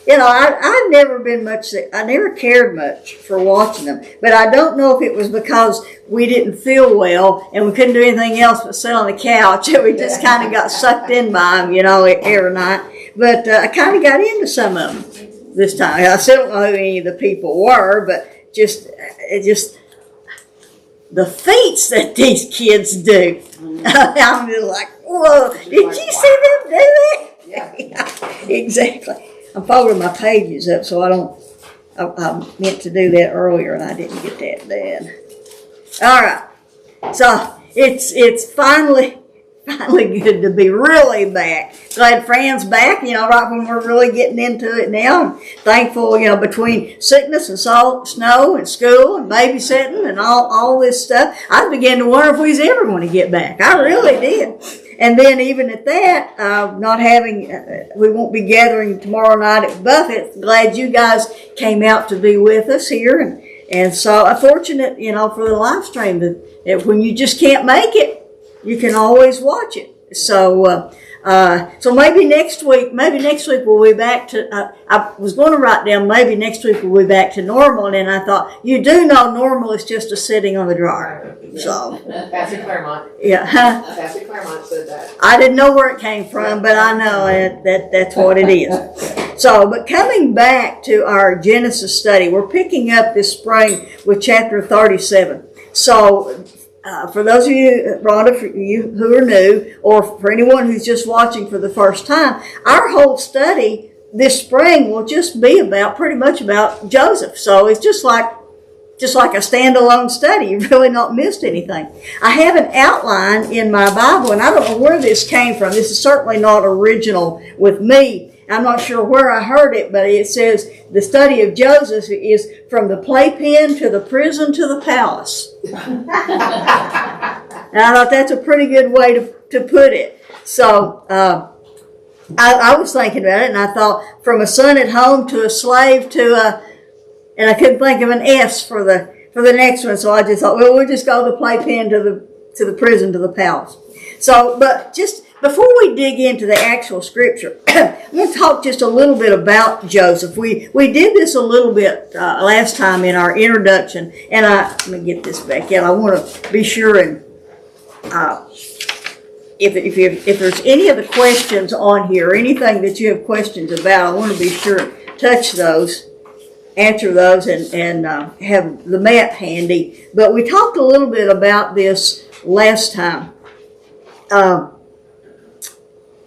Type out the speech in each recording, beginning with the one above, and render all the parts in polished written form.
I've never been much, I never cared much for watching them. But I don't know if it was because we didn't feel well and we couldn't do anything else but sit on the couch and we just kind of got sucked in by them, every night. But I kind of got into some of them this time. I still don't know who any of the people were, but just the feats that these kids do. I'm just like, whoa, did you see them do that? Yeah, exactly. I'm folding my pages up, so I meant to do that earlier, and I didn't get that done. All right. So it's finally good to be really back. Glad Fran's back, right when we're really getting into it now. And thankful, between sickness and snow and school and babysitting and all this stuff, I began to wonder if we was ever going to get back. I really did. And then even at that, we won't be gathering tomorrow night at Buffett. Glad you guys came out to be with us here. And so I'm fortunate, for the live stream that when you just can't make it, you can always watch it. So maybe next week we'll be back to, I was going to write down maybe next week we'll be back to normal, and then I thought, you do know normal is just a sitting on the dryer. So. Pastor Claremont. Yeah. Pastor Claremont said that. I didn't know where it came from, but I know that's what it is. So, but coming back to our Genesis study, we're picking up this spring with chapter 37. So, for those of you, Rhonda, for you who are new, or for anyone who's just watching for the first time, our whole study this spring will just be pretty much about Joseph. So it's just like a standalone study. You've really not missed anything. I have an outline in my Bible, and I don't know where this came from. This is certainly not original with me. I'm not sure where I heard it, but it says the study of Joseph is from the playpen to the prison to the palace. And I thought that's a pretty good way to put it. So I was thinking about it, and I thought from a son at home to a slave to and I couldn't think of an S for the next one, so I just thought, well, we'll just go the playpen to the prison to the palace. So, but just before we dig into the actual scripture, I'm going to talk just a little bit about Joseph. We did this a little bit last time in our introduction, and let me get this back in. I want to be sure and if there's any of the questions on here, or anything that you have questions about, I want to be sure to touch those, answer those, and have the map handy. But we talked a little bit about this last time.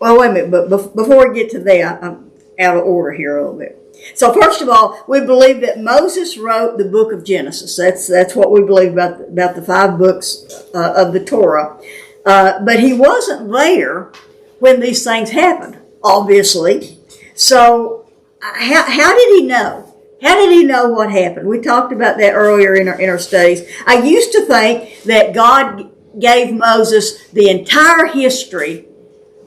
Well, wait a minute, but before we get to that, I'm out of order here a little bit. So first of all, we believe that Moses wrote the book of Genesis. That's what we believe about the 5 books of the Torah. But he wasn't there when these things happened, obviously. So how did he know? How did he know what happened? We talked about that earlier in our studies. I used to think that God gave Moses the entire history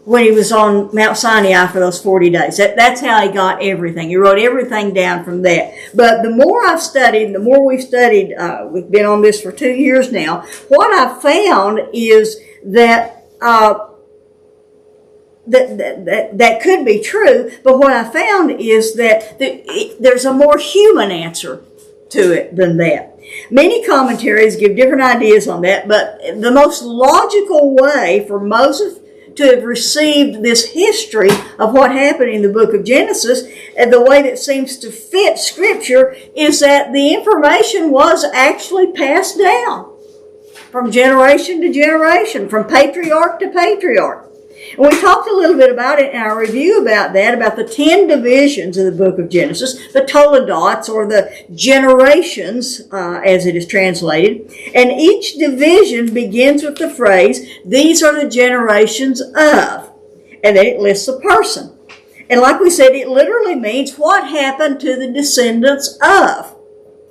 when he was on Mount Sinai for those 40 days. That's how he got everything. He wrote everything down from that. But the more I've studied, the more we've studied, we've been on this for 2 years now, what I've found is that that could be true, but what I found is that there's a more human answer to it than that. Many commentaries give different ideas on that, but the most logical way for Moses to have received this history of what happened in the book of Genesis, and the way that seems to fit Scripture, is that the information was actually passed down from generation to generation, from patriarch to patriarch. And we talked a little bit about it in our review about that, about the 10 divisions of the book of Genesis, the Toledots, or the generations, as it is translated. And each division begins with the phrase, these are the generations of. And then it lists a person. And like we said, it literally means what happened to the descendants of,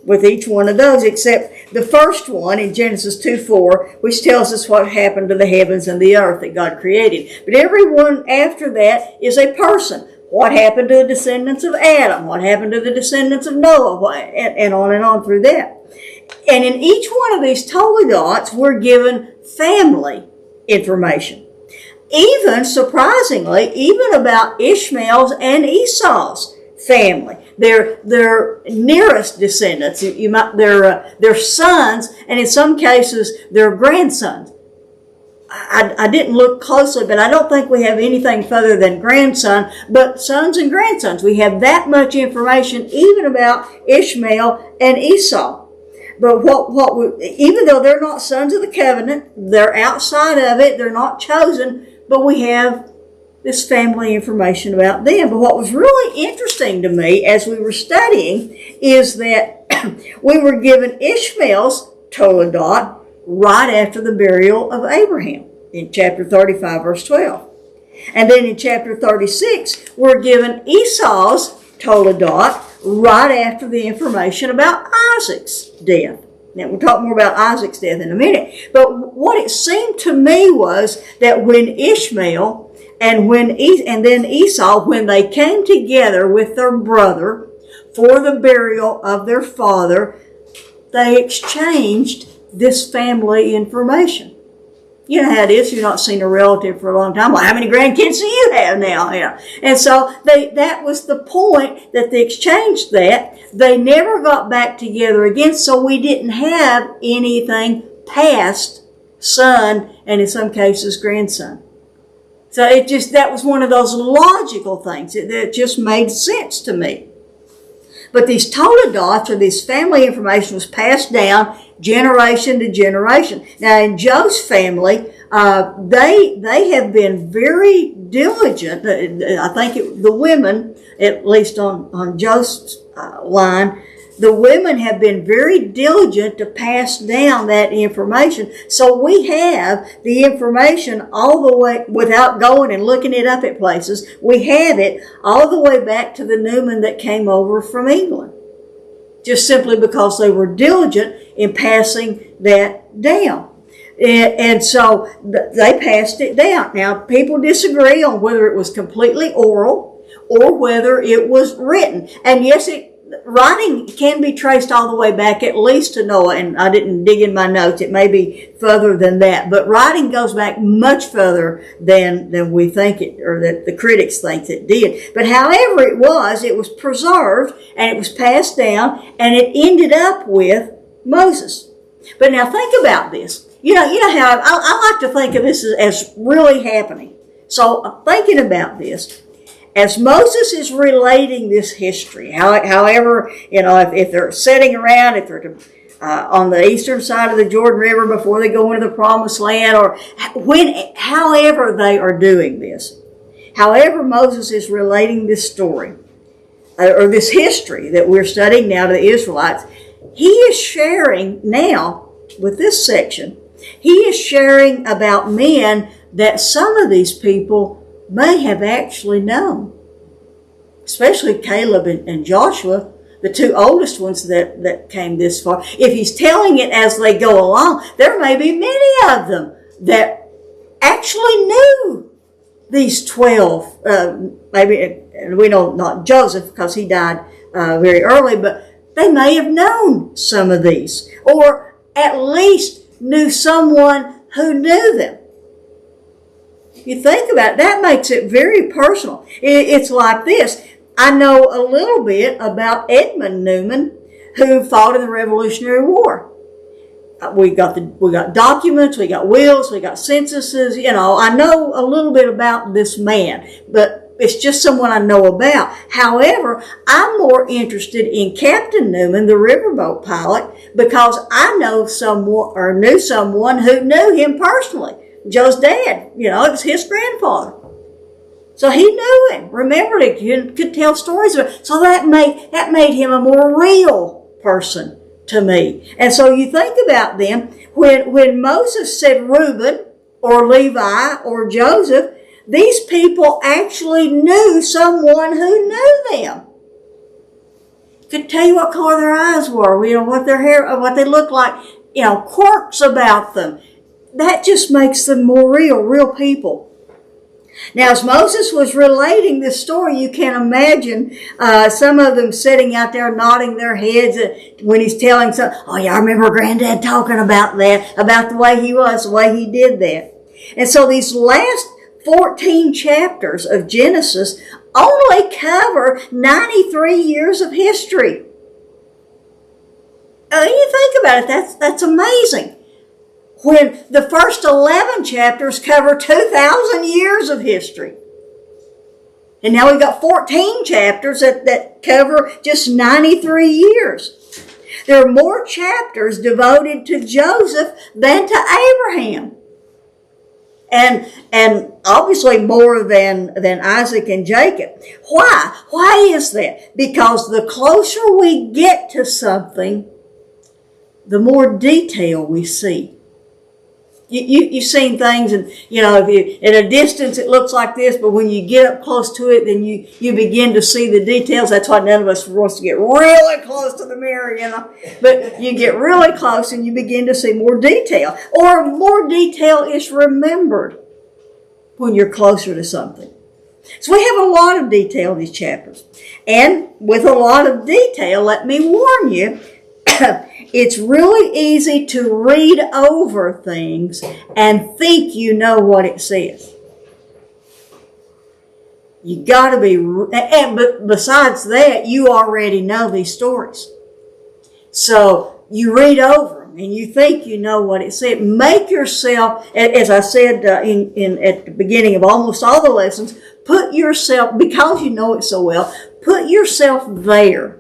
with each one of those, except the first one in Genesis 2:4, which tells us what happened to the heavens and the earth that God created. But every one after that is a person. What happened to the descendants of Adam? What happened to the descendants of Noah? And on through that. And in each one of these Toledots, we're given family information. Even, surprisingly, even about Ishmael's and Esau's family. Their nearest descendants. Their sons, and in some cases, their grandsons. I didn't look closely, but I don't think we have anything further than grandson, but sons and grandsons. We have that much information even about Ishmael and Esau. But even though they're not sons of the covenant, they're outside of it, they're not chosen, but we have this family information about them. But what was really interesting to me as we were studying is that we were given Ishmael's Toledot right after the burial of Abraham in chapter 35, verse 12. And then in chapter 36, we're given Esau's Toledot right after the information about Isaac's death. Now, we'll talk more about Isaac's death in a minute. But what it seemed to me was that when Ishmael and then Esau, when they came together with their brother for the burial of their father, they exchanged this family information. You know how it is. You've not seen a relative for a long time. Well, how many grandkids do you have now? And so that was the point that they exchanged that. They never got back together again, so we didn't have anything past son and in some cases grandson. So that was one of those logical things that just made sense to me. But these Toledots, or this family information, was passed down generation to generation. Now, in Joe's family, they have been very diligent. I think the women, at least on Joe's line, the women have been very diligent to pass down that information. So we have the information all the way, without going and looking it up at places, we have it all the way back to the Newman that came over from England. Just simply because they were diligent in passing that down. And so they passed it down. Now, people disagree on whether it was completely oral or whether it was written. And yes, writing can be traced all the way back at least to Noah, and I didn't dig in my notes. It may be further than that, but writing goes back much further than we think it, or that the critics think it did. But however it was preserved and it was passed down, and it ended up with Moses. But now think about this. You know how I like to think of this as really happening. So thinking about this, as Moses is relating this history, however, if they're sitting around, if they're on the eastern side of the Jordan River before they go into the Promised Land, or however they are doing this, however Moses is relating this story, or this history that we're studying now to the Israelites, he is sharing now with this section, he is sharing about men that some of these people may have actually known, especially Caleb and Joshua, the two oldest ones that came this far. If he's telling it as they go along, there may be many of them that actually knew these 12, maybe, and we know not Joseph because he died very early, but they may have known some of these, or at least knew someone who knew them. You think about it, that makes it very personal. It's like this. I know a little bit about Edmund Newman, who fought in the Revolutionary War. We got documents, we got wills, we got censuses. I know a little bit about this man, but it's just someone I know about. However, I'm more interested in Captain Newman, the riverboat pilot, because I know someone, or knew someone who knew him personally. Joe's dad, it was his grandfather. So he knew him, remembered it, he could tell stories about it. So that made him a more real person to me. And so you think about them, when Moses said Reuben or Levi or Joseph, these people actually knew someone who knew them. Could tell you what color their eyes were, what their hair, what they looked like, quirks about them. That just makes them more real people. Now, as Moses was relating this story, you can imagine some of them sitting out there nodding their heads when he's telling something. Oh, yeah, I remember Granddad talking about that, about the way he was, the way he did that. And so these last 14 chapters of Genesis only cover 93 years of history. You think about it, that's amazing. When the first 11 chapters cover 2,000 years of history. And now we've got 14 chapters that cover just 93 years. There are more chapters devoted to Joseph than to Abraham. And obviously more than Isaac and Jacob. Why? Why is that? Because the closer we get to something, the more detail we see. You've seen things, and if you at a distance it looks like this, but when you get up close to it, then you begin to see the details. That's why none of us wants to get really close to the mirror, But you get really close, and you begin to see more detail, or more detail is remembered when you're closer to something. So we have a lot of detail in these chapters, and with a lot of detail, let me warn you. It's really easy to read over things and think you know what it says. You got to be, but besides that, you already know these stories. So you read over them and you think you know what it said. Make yourself, as I said at the beginning of almost all the lessons, put yourself, because you know it so well, put yourself there.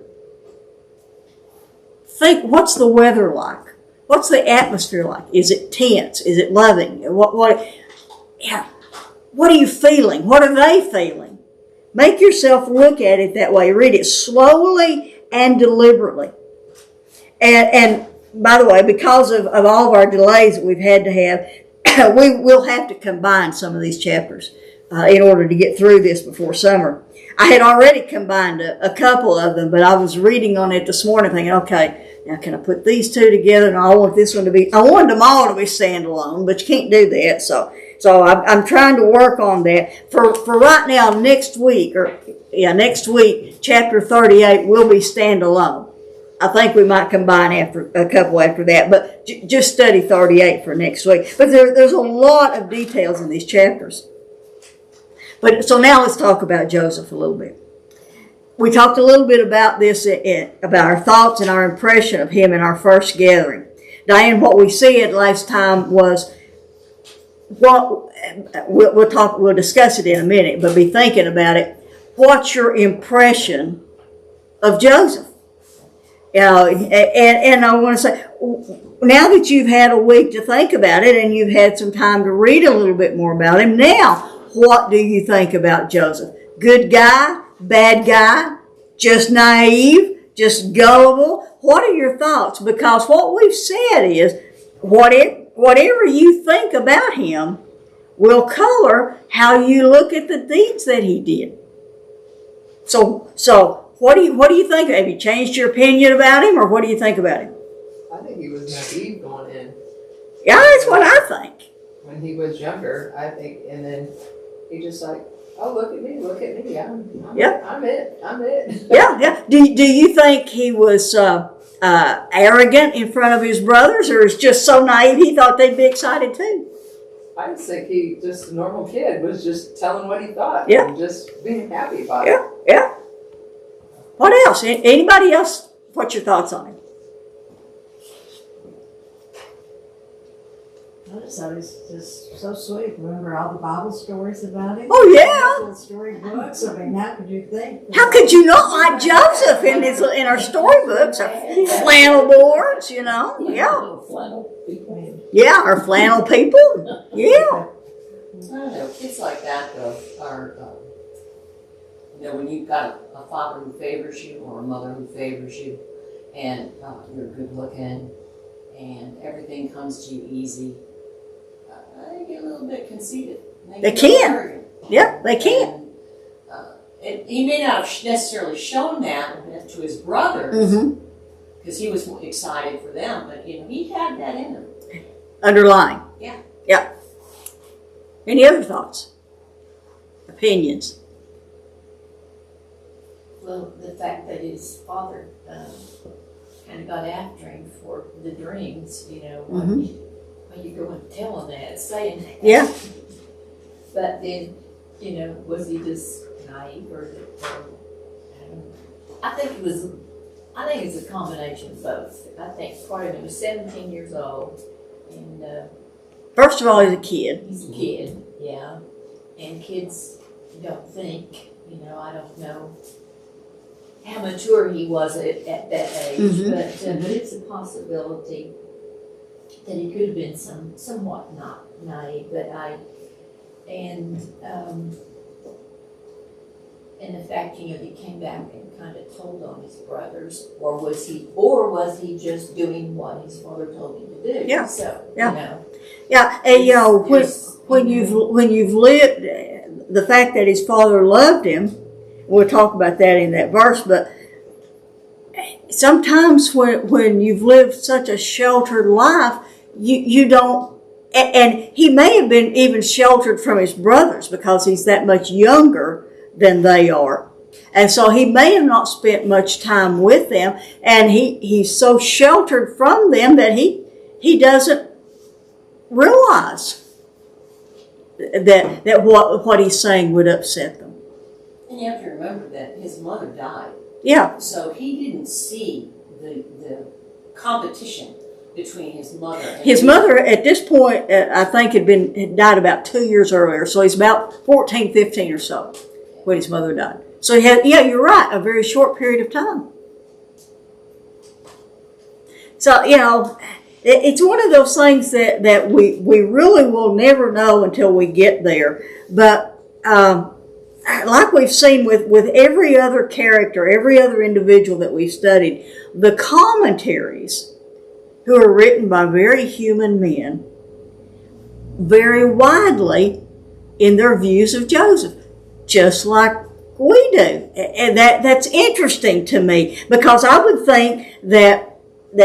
Think, what's the weather like? What's the atmosphere like? Is it tense? Is it loving? What are you feeling? What are they feeling? Make yourself look at it that way. Read it slowly and deliberately. And by the way, because of all of our delays that we've had to have, we will have to combine some of these chapters in order to get through this before summer. I had already combined a couple of them, but I was reading on it this morning thinking, okay, now can I put these two together? And I want this one to be, I wanted them all to be standalone, but you can't do that. So I'm trying to work on that. For right now, next week, chapter 38 will be standalone. I think we might combine after a couple after that, but just study 38 for next week. But there's a lot of details in these chapters. But so now let's talk about Joseph a little bit. We talked a little bit about this, about our thoughts and our impression of him in our first gathering. Diane, what we said last time was, we'll discuss it in a minute, but be thinking about it. What's your impression of Joseph? And I want to say, now that you've had a week to think about it and you've had some time to read a little bit more about him, now what do you think about Joseph? Good guy? Bad guy? Just naive? Just gullible? What are your thoughts? Because what we've said is, whatever you think about him will color how you look at the deeds that he did. So what do you think? Have you changed your opinion about him, or what do you think about him? I think he was naive going in. Yeah, that's what I think. When he was younger, I think, and then he just like, oh, look at me, I'm it. Yeah. Do you think he was arrogant in front of his brothers, or is just so naive he thought they'd be excited too? I just think he, just a normal kid, was just telling what he thought. Yeah. And just being happy about it. Yeah. What else? Anybody else? What's your thoughts on him? I just thought he was just so sweet. Remember all the Bible stories about him? Oh, yeah. Little storybooks. I mean, how could you think? How could you not like Joseph in our storybooks? Our flannel boards, Yeah. Little flannel people. Yeah, our flannel people. Yeah. I don't know, kids like that though are, when you've got a father who favors you or a mother who favors you, and you're good looking, and everything comes to you easy, they get a little bit conceited. They can. Yeah, they can. And he may not have necessarily shown that to his brothers, because he was excited for them, but he had that in him. Underlying. Yeah. Yeah. Any other thoughts? Opinions? Well, the fact that his father kind of got after him for the dreams, when you go and tell him that, saying that. Yeah. But then, was he just naive or I think it's a combination of both. I think part of him was 17 years old, and First of all, he's a kid. he's a kid, yeah. And kids don't think, I don't know how mature he was at that age, Mhm. but it's a possibility that he could have been somewhat not naive, and the fact, he came back and kind of told on his brothers, or was he just doing what his father told him to do? Yeah. So, Yeah. Yeah, and when you've lived, the fact that his father loved him, we'll talk about that in that verse, but sometimes when you've lived such a sheltered life, you don't, and he may have been even sheltered from his brothers because he's that much younger than they are. And so he may have not spent much time with them, and he's so sheltered from them that he doesn't realize that what he's saying would upset them. And you have to remember that his mother died. Yeah. So he didn't see the competition between his mother and His mother, at this point, I think had died about 2 years earlier. So he's about 14, 15 or so when his mother died. So he had, you're right, a very short period of time. So, it's one of those things that we really will never know until we get there. But like we've seen with every other character, every other individual that we've studied, the commentaries, who are written by very human men, vary widely in their views of Joseph, just like we do. And that's interesting to me, because I would think that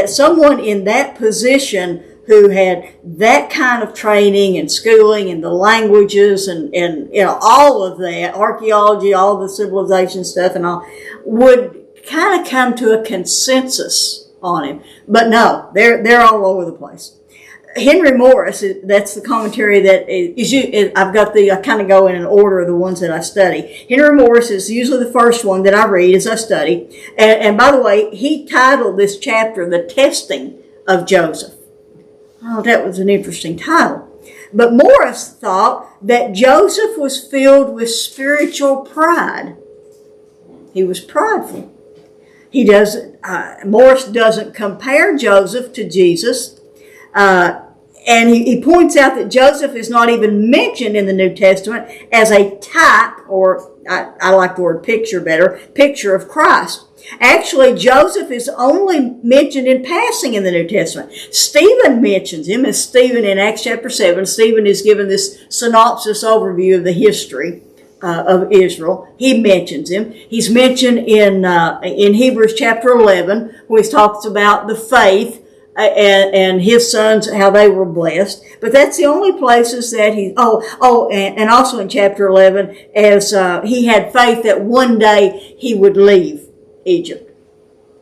someone in that position who had that kind of training and schooling and the languages and all of that, archaeology, all the civilization stuff and all, would kind of come to a consensus on him. But no, they're all over the place. Henry Morris, that's the commentary that I've got I kind of go in an order of the ones that I study. Henry Morris is usually the first one that I read as I study. And by the way, he titled this chapter, The Testing of Joseph. Oh, that was an interesting title. But Morris thought that Joseph was filled with spiritual pride. He was prideful. Morris doesn't compare Joseph to Jesus. And he points out that Joseph is not even mentioned in the New Testament as a type, or I like the word picture better, picture of Christ. Actually, Joseph is only mentioned in passing in the New Testament. Stephen mentions him, as Stephen in Acts chapter 7. Stephen is given this synopsis overview of the history of Israel. He mentions him. He's mentioned in Hebrews chapter 11, where he talks about the faith and his sons, how they were blessed. But that's the only places that and also in chapter 11, as he had faith that one day he would leave Egypt.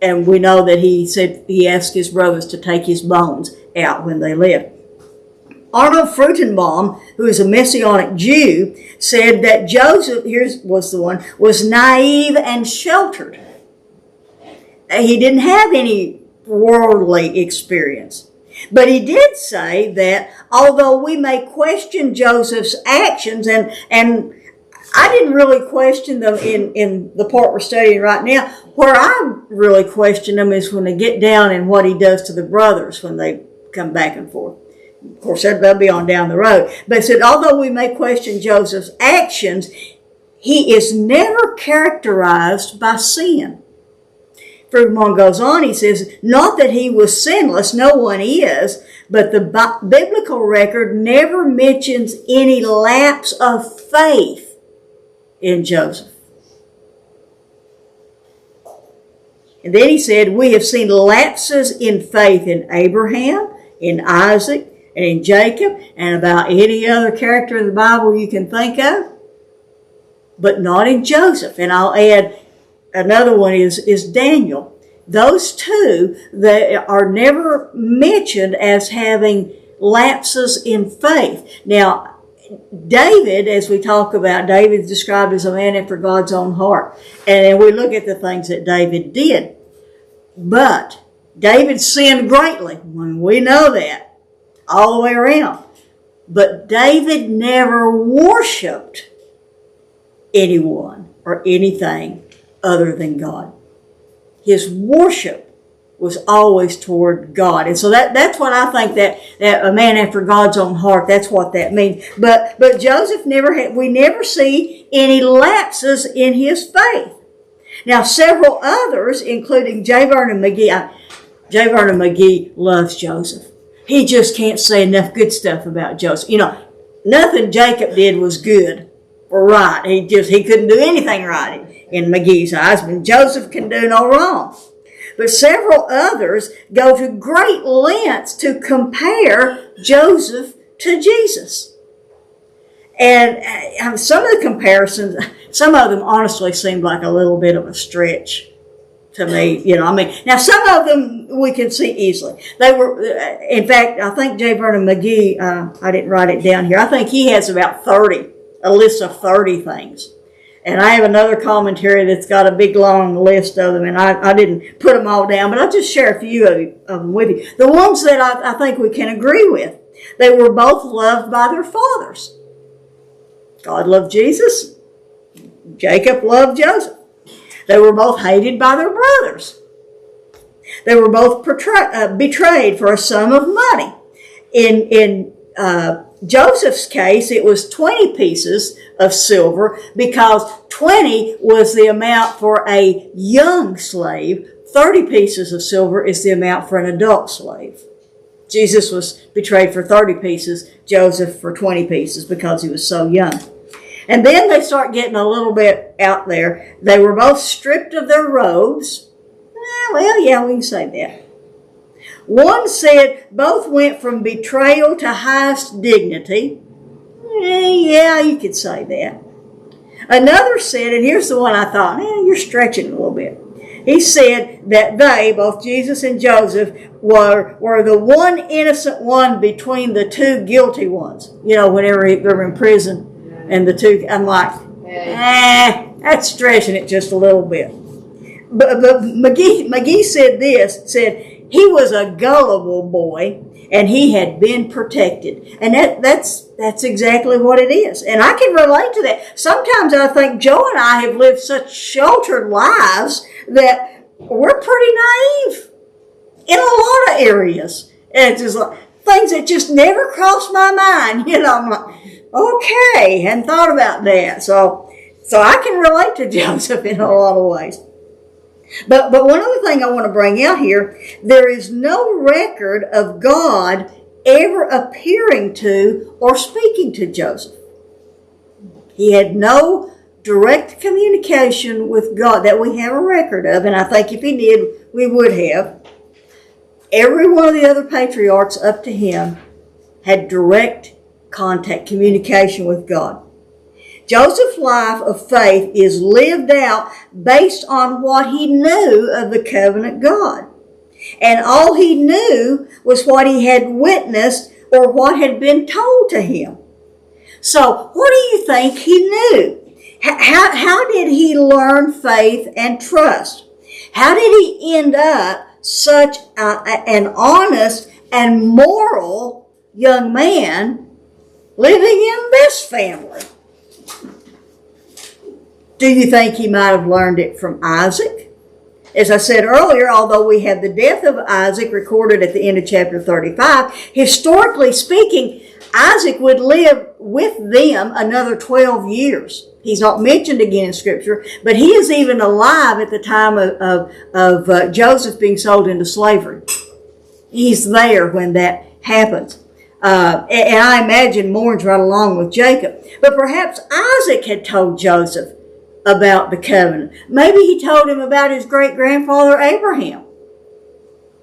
And we know that he asked his brothers to take his bones out when they left. Arnold Frutenbaum, who is a Messianic Jew, said that Joseph, was naive and sheltered. He didn't have any worldly experience. But he did say that although we may question Joseph's actions, and I didn't really question them in the part we're studying right now, where I really question them is when they get down and what he does to the brothers when they come back and forth. Of course, that'll be on down the road. But he said, although we may question Joseph's actions, he is never characterized by sin. Fruitmont goes on, he says, not that he was sinless, no one is, but the biblical record never mentions any lapse of faith in Joseph. And then he said, we have seen lapses in faith in Abraham, in Isaac, and in Jacob, and about any other character in the Bible you can think of, but not in Joseph. And I'll add, another one is Daniel. Those two, they are never mentioned as having lapses in faith. Now, David, as we talk about, David's described as a man after God's own heart. And then we look at the things that David did. But David sinned greatly. We know that all the way around. But David never worshiped anyone or anything other than God. His worship was always toward God. And so that's what I think that a man after God's own heart, that's what that means. But Joseph we never see any lapses in his faith. Now, several others, including J. Vernon McGee, J. Vernon McGee loves Joseph. He just can't say enough good stuff about Joseph. Nothing Jacob did was good or right. He couldn't do anything right in McGee's eyes, but Joseph can do no wrong. But several others go to great lengths to compare Joseph to Jesus. And some of the comparisons, some of them honestly seemed like a little bit of a stretch to me. Now some of them we can see easily. They were, in fact, I think J. Vernon McGee, I didn't write it down here, I think he has about a list of 30 things. And I have another commentary that's got a big long list of them, and I didn't put them all down, but I'll just share a few of them with you. The ones that I think we can agree with. They were both loved by their fathers. God loved Jesus. Jacob loved Joseph. They were both hated by their brothers. They were both betrayed for a sum of money. In Joseph's case, it was 20 pieces of silver because 20 was the amount for a young slave. 30 pieces of silver is the amount for an adult slave. Jesus was betrayed for 30 pieces, Joseph for 20 pieces because he was so young. And then they start getting a little bit out there. They were both stripped of their robes. Well, yeah, we can say that. One said both went from betrayal to highest dignity. Yeah, you could say that. Another said, and here's the one I thought, you're stretching a little bit. He said that they, both Jesus and Joseph, were the one innocent one between the two guilty ones. Whenever they're in prison and the two, I'm like, that's stretching it just a little bit. But McGee said he was a gullible boy and he had been protected. And that's exactly what it is. And I can relate to that. Sometimes I think Joe and I have lived such sheltered lives that we're pretty naive in a lot of areas. And it's just like things that just never crossed my mind. I'm like, okay, hadn't thought about that. So I can relate to Joseph in a lot of ways. But one other thing I want to bring out here, there is no record of God ever appearing to or speaking to Joseph. He had no direct communication with God that we have a record of, and I think if he did, we would have. Every one of the other patriarchs up to him had direct contact, communication with God. Joseph's life of faith is lived out based on what he knew of the covenant God. And all he knew was what he had witnessed or what had been told to him. So what do you think he knew? How did he learn faith and trust? How did he end up such an honest and moral young man living in this family? Do you think he might have learned it from Isaac? As I said earlier, although we have the death of Isaac recorded at the end of chapter 35, historically speaking, Isaac would live with them another 12 years. He's not mentioned again in Scripture, but he is even alive at the time of Joseph being sold into slavery. He's there when that happens. And I imagine mourns right along with Jacob. But perhaps Isaac had told Joseph about the covenant. Maybe he told him about his great-grandfather Abraham.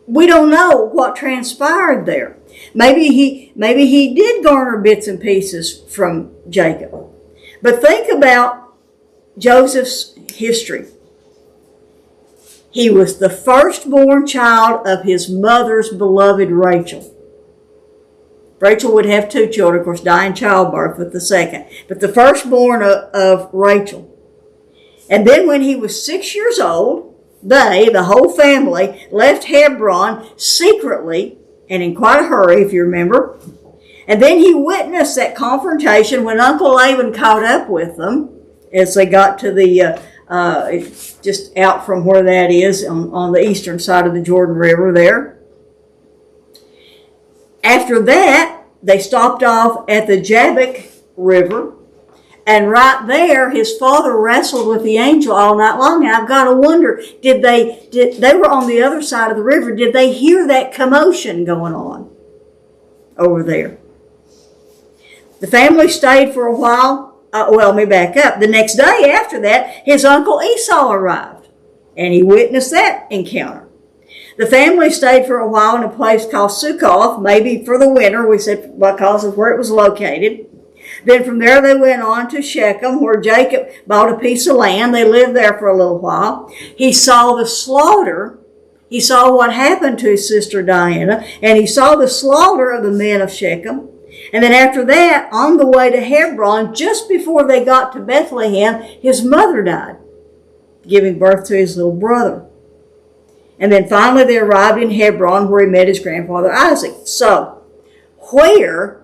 We don't know what transpired there. Maybe he did garner bits and pieces from Jacob. But think about Joseph's history. He was the firstborn child of his mother's beloved Rachel. Rachel would have 2 children, of course, die in childbirth with the second. But the firstborn of Rachel. And then when he was 6 years old, they, the whole family, left Hebron secretly and in quite a hurry, if you remember. And then he witnessed that confrontation when Uncle Laban caught up with them as they got to the, just out from where that is on the eastern side of the Jordan River there. After that, they stopped off at the Jabbok River. And right there, his father wrestled with the angel all night long. And I've got to wonder, they were on the other side of the river. Did they hear that commotion going on over there? The family stayed for a while. Let me back up. The next day after that, his uncle Esau arrived. And he witnessed that encounter. The family stayed for a while in a place called Sukkoth, maybe for the winter, we said, because of where it was located. Then from there they went on to Shechem, where Jacob bought a piece of land. They lived there for a little while. He saw the slaughter. He saw what happened to his sister Diana, and he saw the slaughter of the men of Shechem. And then after that, on the way to Hebron, just before they got to Bethlehem, his mother died, giving birth to his little brother. And then finally they arrived in Hebron, where he met his grandfather Isaac. So, where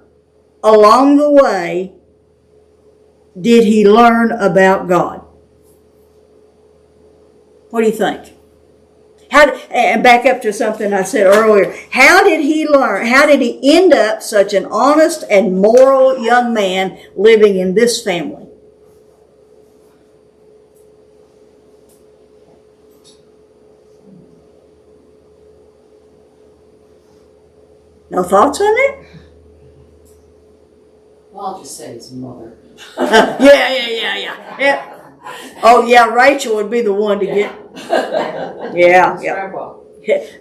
along the way did he learn about God? What do you think? And back up to something I said earlier. How did he learn? How did he end up such an honest and moral young man living in this family? No thoughts on it? Well, I'll just say his mother. Yeah. Oh, yeah, Rachel would be the one to get. Yeah. Grandpa.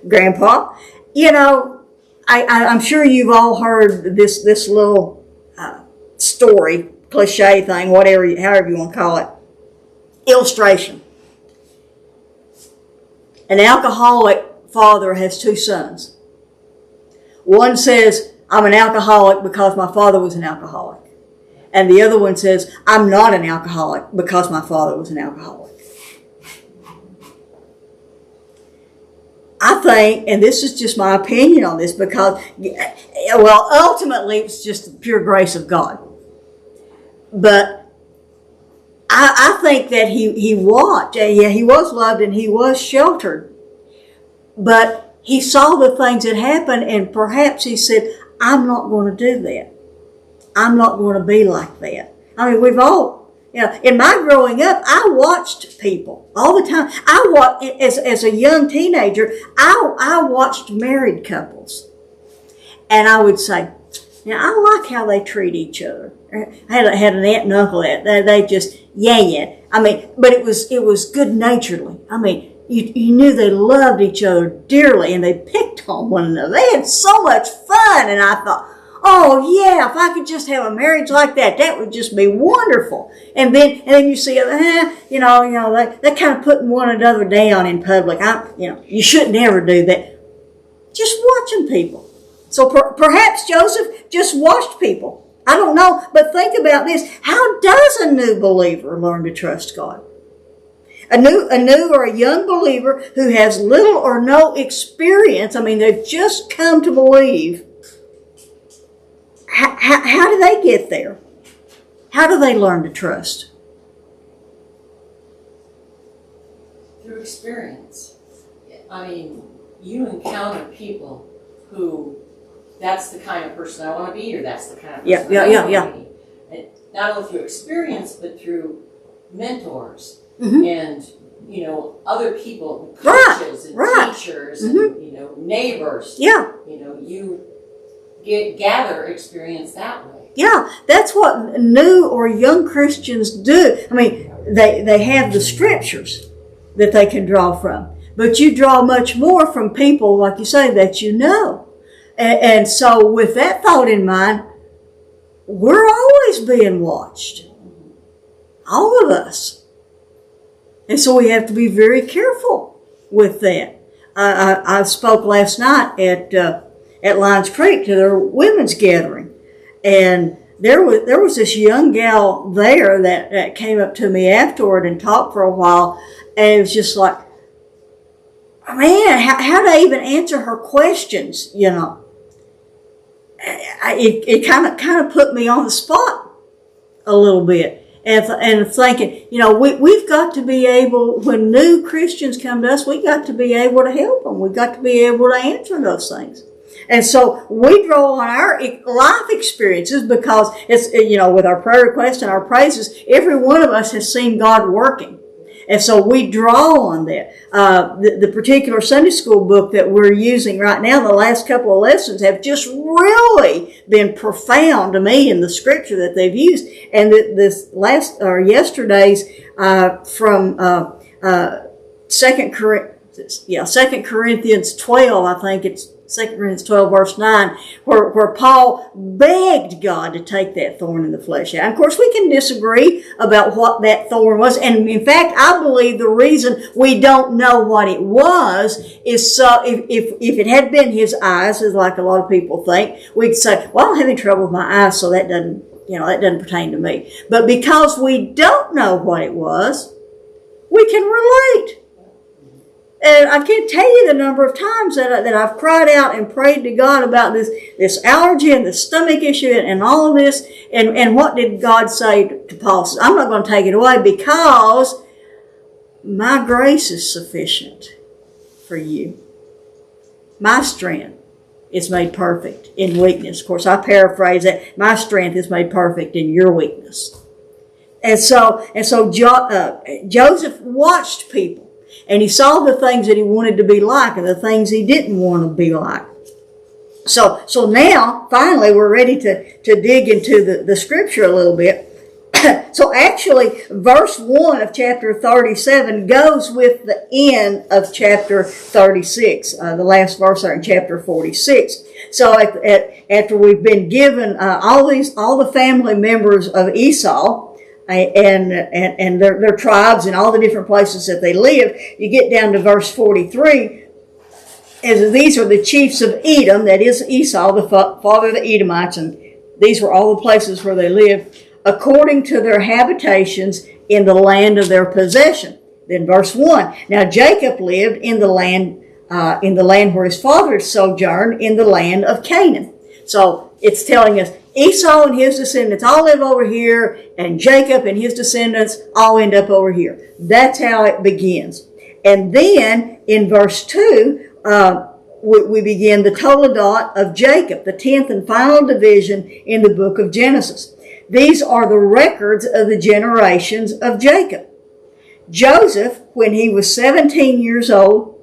Grandpa. You know, I'm sure you've all heard this little story, cliche thing, however you want to call it. Illustration. An alcoholic father has 2 sons. One says, I'm an alcoholic because my father was an alcoholic. And the other one says, I'm not an alcoholic because my father was an alcoholic. I think, and this is just my opinion on this, because, well, ultimately it's just the pure grace of God. But I think that he watched. Yeah, he was loved and he was sheltered. But he saw the things that happened, and perhaps he said, I'm not going to do that. I'm not going to be like that. I mean, we've all, in my growing up, I watched people all the time. I watched, as a young teenager, I watched married couples. And I would say, I like how they treat each other. I had an aunt and uncle that they just, yeah. I mean, but it was good-naturedly. I mean, you knew they loved each other dearly, and they picked on one another. They had so much fun, and I thought, oh yeah, if I could just have a marriage like that, that would just be wonderful. And then you see, they kind of putting one another down in public. You shouldn't ever do that. Just watching people. So perhaps Joseph just watched people. I don't know, but think about this. How does a new believer learn to trust God? A new or a young believer who has little or no experience, I mean, they've just come to believe. How do they get there? How do they learn to trust? Through experience. I mean, you encounter people who, that's the kind of person I want to be, or that's the kind of person I want to be. And not only through experience, but through mentors. Mm-hmm. And, other people, coaches and teachers and, neighbors. Yeah. You gather experience that way. Yeah, that's what new or young Christians do. I mean, they have the scriptures that they can draw from. But you draw much more from people, like you say, that you know. And so with that thought in mind, we're always being watched. All of us. And so we have to be very careful with that. I spoke last night at at Lions Creek to their women's gathering. And there was this young gal there that came up to me afterward and talked for a while. And it was just like, man, how to even answer her questions, you know. It kind of put me on the spot a little bit. And thinking, you know, we've got to be able, when new Christians come to us, we've got to be able to help them. We've got to be able to answer those things. And so we draw on our life experiences because it's, you know, with our prayer requests and our praises, every one of us has seen God working. And so we draw on that. The particular Sunday school book that we're using right now, the last couple of lessons have just really been profound to me in the scripture that they've used. And this yesterday's from 2 Corinthians 12, I think it's 2 Corinthians 12, verse 9, where Paul begged God to take that thorn in the flesh out. And of course, we can disagree about what that thorn was. And in fact, I believe the reason we don't know what it was is so if it had been his eyes, as like a lot of people think, we'd say, well, I'm having trouble with my eyes, so that doesn't pertain to me. But because we don't know what it was, we can relate. And I can't tell you the number of times that I've cried out and prayed to God about this allergy and the stomach issue and all of this. And what did God say to Paul? I'm not going to take it away because my grace is sufficient for you. My strength is made perfect in weakness. Of course, I paraphrase that. My strength is made perfect in your weakness. And so Joseph watched people. And he saw the things that he wanted to be like and the things he didn't want to be like. So now, finally, we're ready to dig into the scripture a little bit. So actually, verse 1 of chapter 37 goes with the end of chapter 36, the last verse there in chapter 46. So after we've been given all the family members of Esau, and their tribes and all the different places that they live, you get down to verse 43, as these are the chiefs of Edom, that is Esau, the father of the Edomites, and these were all the places where they lived, according to their habitations in the land of their possession. Then verse 1, now Jacob lived in the land where his father sojourned, in the land of Canaan. So it's telling us Esau and his descendants all live over here, and Jacob and his descendants all end up over here. That's how it begins. And then in verse 2, we begin the Toledot of Jacob, the 10th and final division in the book of Genesis. These are the records of the generations of Jacob. Joseph, when he was 17 years of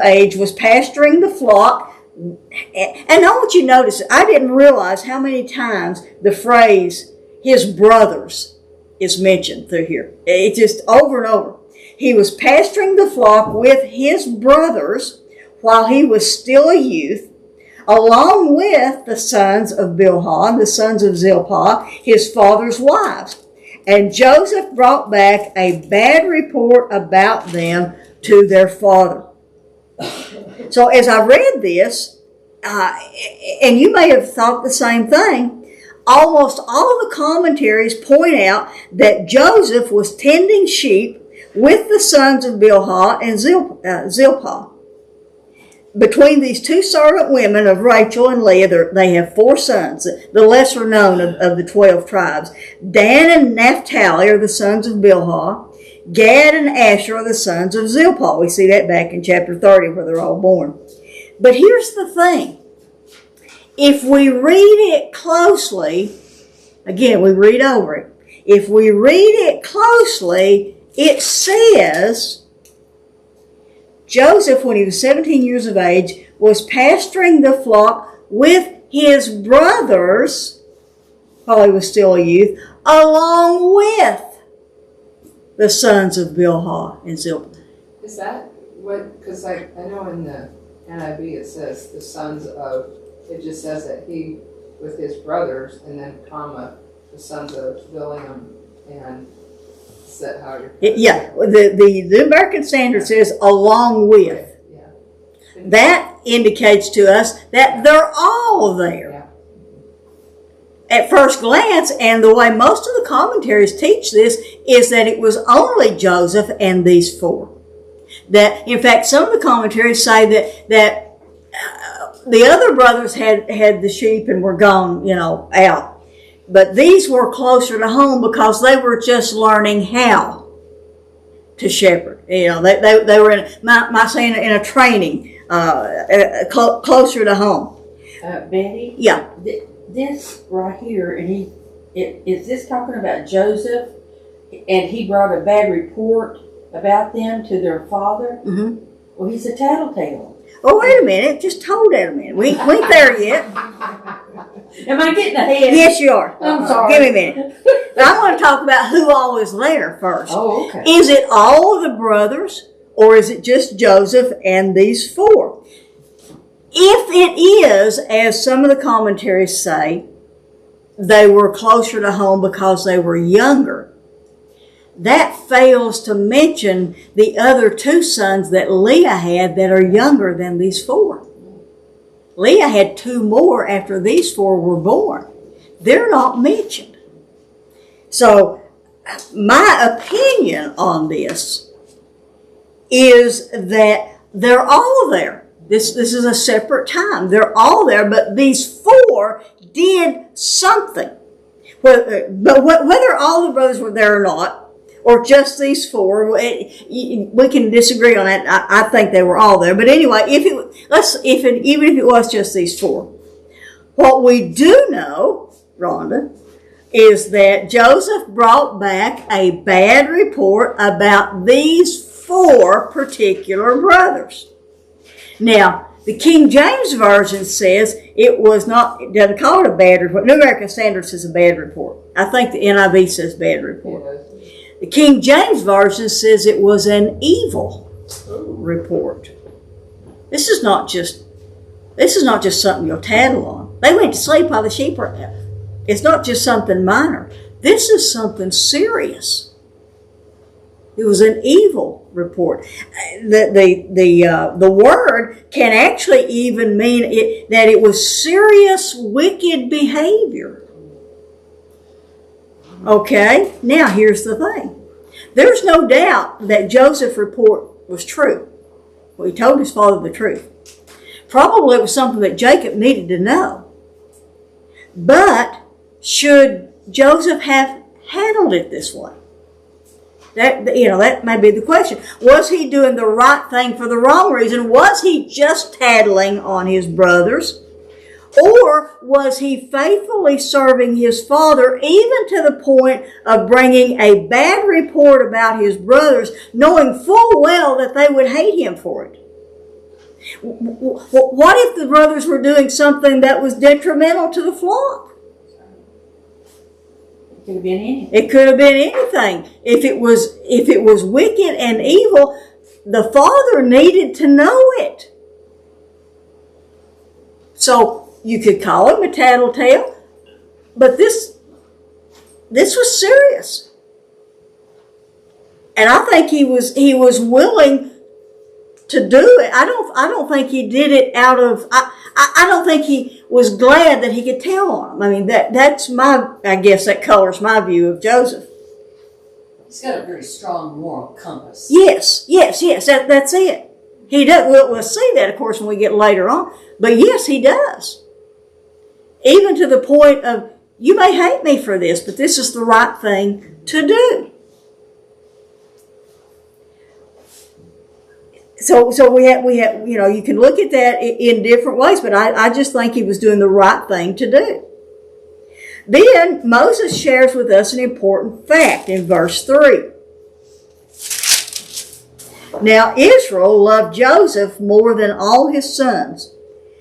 age, was pasturing the flock. And I want you to notice, I didn't realize how many times the phrase, his brothers, is mentioned through here. It's just over and over. He was pasturing the flock with his brothers while he was still a youth, along with the sons of Bilhah, the sons of Zilpah, his father's wives. And Joseph brought back a bad report about them to their father. So as I read this, and you may have thought the same thing, almost all the commentaries point out that Joseph was tending sheep with the sons of Bilhah and Zilpah. Between these two servant women of Rachel and Leah, they have 4 sons, the lesser known of the 12 tribes. Dan and Naphtali are the sons of Bilhah. Gad and Asher are the sons of Zilpah. We see that back in chapter 30 where they're all born. But here's the thing. If we read it closely, again, we read over it. If we read it closely, it says Joseph, when he was 17 years of age, was pasturing the flock with his brothers while he was still a youth, along with the sons of Bilhah and Zilpah. Is that what, because I know in the NIV it says the sons of, it just says that he with his brothers, and then comma, the sons of Bilhah and is that how you're... Yeah, the American Standard says along with. Yeah. That indicates to us that they're all there. Yeah. At first glance, and the way most of the commentaries teach this, is that it was only Joseph and these four. That, in fact, some of the commentaries say that the other brothers had the sheep and were gone, out. But these were closer to home because they were just learning how to shepherd. They were in a training closer to home. Betty? Yeah. This right here, and is this talking about Joseph, and he brought a bad report about them to their father? Mm-hmm. Well, he's a tattletale. Oh, wait a minute. Just hold that a minute. We ain't there yet. Am I getting ahead? Yes, you are. I'm sorry. Give me a minute. But I want to talk about who all is there first. Oh, okay. Is it all of the brothers, or is it just Joseph and these four? If it is, as some of the commentaries say, they were closer to home because they were younger, that fails to mention the other two sons that Leah had that are younger than these four. Leah had two more after these four were born. They're not mentioned. So my opinion on this is that they're all there. This is a separate time. They're all there, but these four did something. But whether all the brothers were there or not, or just these four, we can disagree on that. I think they were all there. But anyway, even if it was just these four, what we do know, Rhonda, is that Joseph brought back a bad report about these four particular brothers. Now, the King James Version says it doesn't call it a bad report. New American Standard says a bad report. I think the NIV says bad report. The King James Version says it was an evil report. This is not just something you'll tattle on. They went to sleep while the sheep were out. It's not just something minor. This is something serious. It was an evil report. The word can actually even mean that it was serious, wicked behavior. Okay, now here's the thing. There's no doubt that Joseph's report was true. Well, he told his father the truth. Probably it was something that Jacob needed to know. But should Joseph have handled it this way? That may be the question. Was he doing the right thing for the wrong reason? Was he just tattling on his brothers? Or was he faithfully serving his father even to the point of bringing a bad report about his brothers, knowing full well that they would hate him for it? What if the brothers were doing something that was detrimental to the flock? It could have been anything. It could have been anything. If it was wicked and evil, the father needed to know it. So you could call him a tattletale, but this was serious. And I think he was willing to do it. I don't think he did it out of I don't think he was glad that he could tell on him. I mean, I guess that colors my view of Joseph. He's got a very strong moral compass. Yes, that's it. He does. We'll see that, of course, when we get later on. But yes, he does. Even to the point of, you may hate me for this, but this is the right thing to do. So we have, you can look at that in different ways, but I just think he was doing the right thing to do. Then Moses shares with us an important fact in verse 3. Now Israel loved Joseph more than all his sons,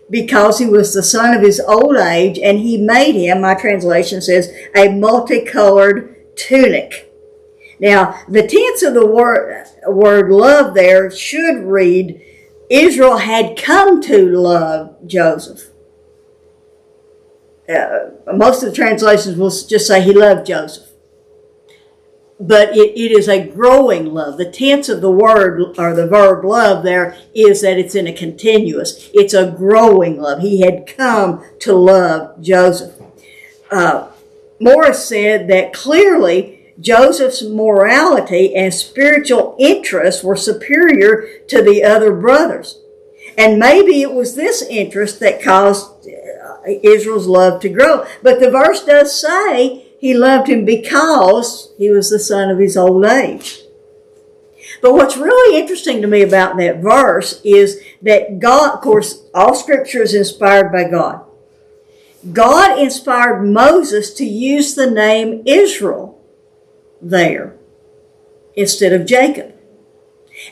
because he was the son of his old age, and he made him, my translation says, a multicolored tunic. Now, the tense of the word love there should read, Israel had come to love Joseph. Most of the translations will just say he loved Joseph. but it is a growing love. The tense of the word or the verb love there is that it's in a continuous. It's a growing love. He had come to love Joseph. Morris said that clearly Joseph's morality and spiritual interests were superior to the other brothers. And maybe it was this interest that caused Israel's love to grow. But the verse does say he loved him because he was the son of his old age. But what's really interesting to me about that verse is that God, of course, all scripture is inspired by God. God inspired Moses to use the name Israel there instead of Jacob.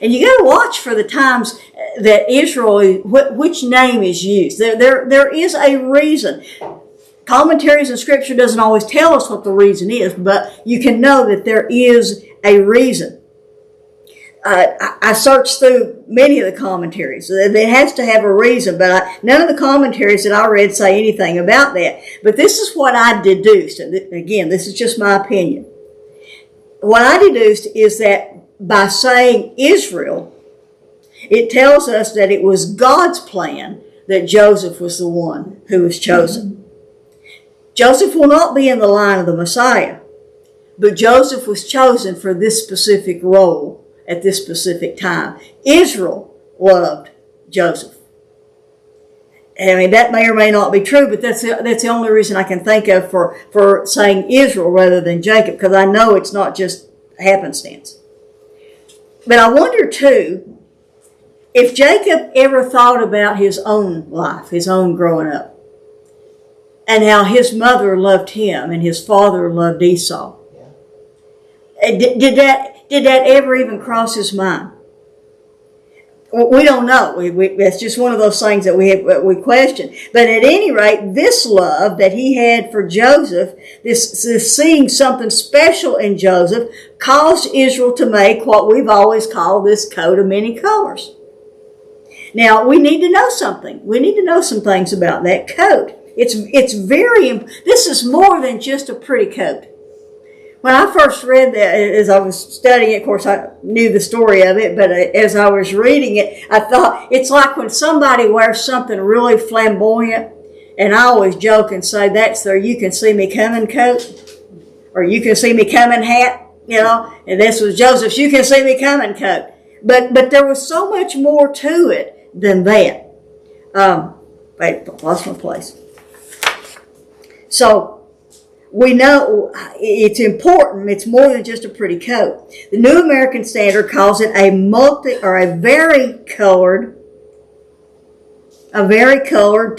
And you got to watch for the times that Israel, which name is used. There is a reason. Commentaries and scripture doesn't always tell us what the reason is, but you can know that there is a reason. I searched through many of the commentaries. It has to have a reason, but none of the commentaries that I read say anything about that. But this is what I deduced. And again, this is just my opinion. What I deduced is that by saying Israel, it tells us that it was God's plan that Joseph was the one who was chosen. Joseph will not be in the line of the Messiah, but Joseph was chosen for this specific role at this specific time. Israel loved Joseph. I mean, that may or may not be true, but that's the only reason I can think of for saying Israel rather than Jacob, because I know it's not just happenstance. But I wonder, too, if Jacob ever thought about his own life, his own growing up, and how his mother loved him and his father loved Esau. Yeah. Did that ever even cross his mind? We don't know. That's just one of those things that we question. But at any rate, this love that he had for Joseph, this seeing something special in Joseph, caused Israel to make what we've always called this coat of many colors. Now, we need to know something. We need to know some things about that coat. This is more than just a pretty coat. When I first read that, as I was studying it, of course I knew the story of it, but as I was reading it, I thought it's like when somebody wears something really flamboyant, and I always joke and say that's their "you can see me coming" coat, or "you can see me coming" hat, and this was Joseph's "you can see me coming" coat. But there was so much more to it than that. Wait, I lost my place. So we know it's important. It's more than just a pretty coat. The New American Standard calls it a very colored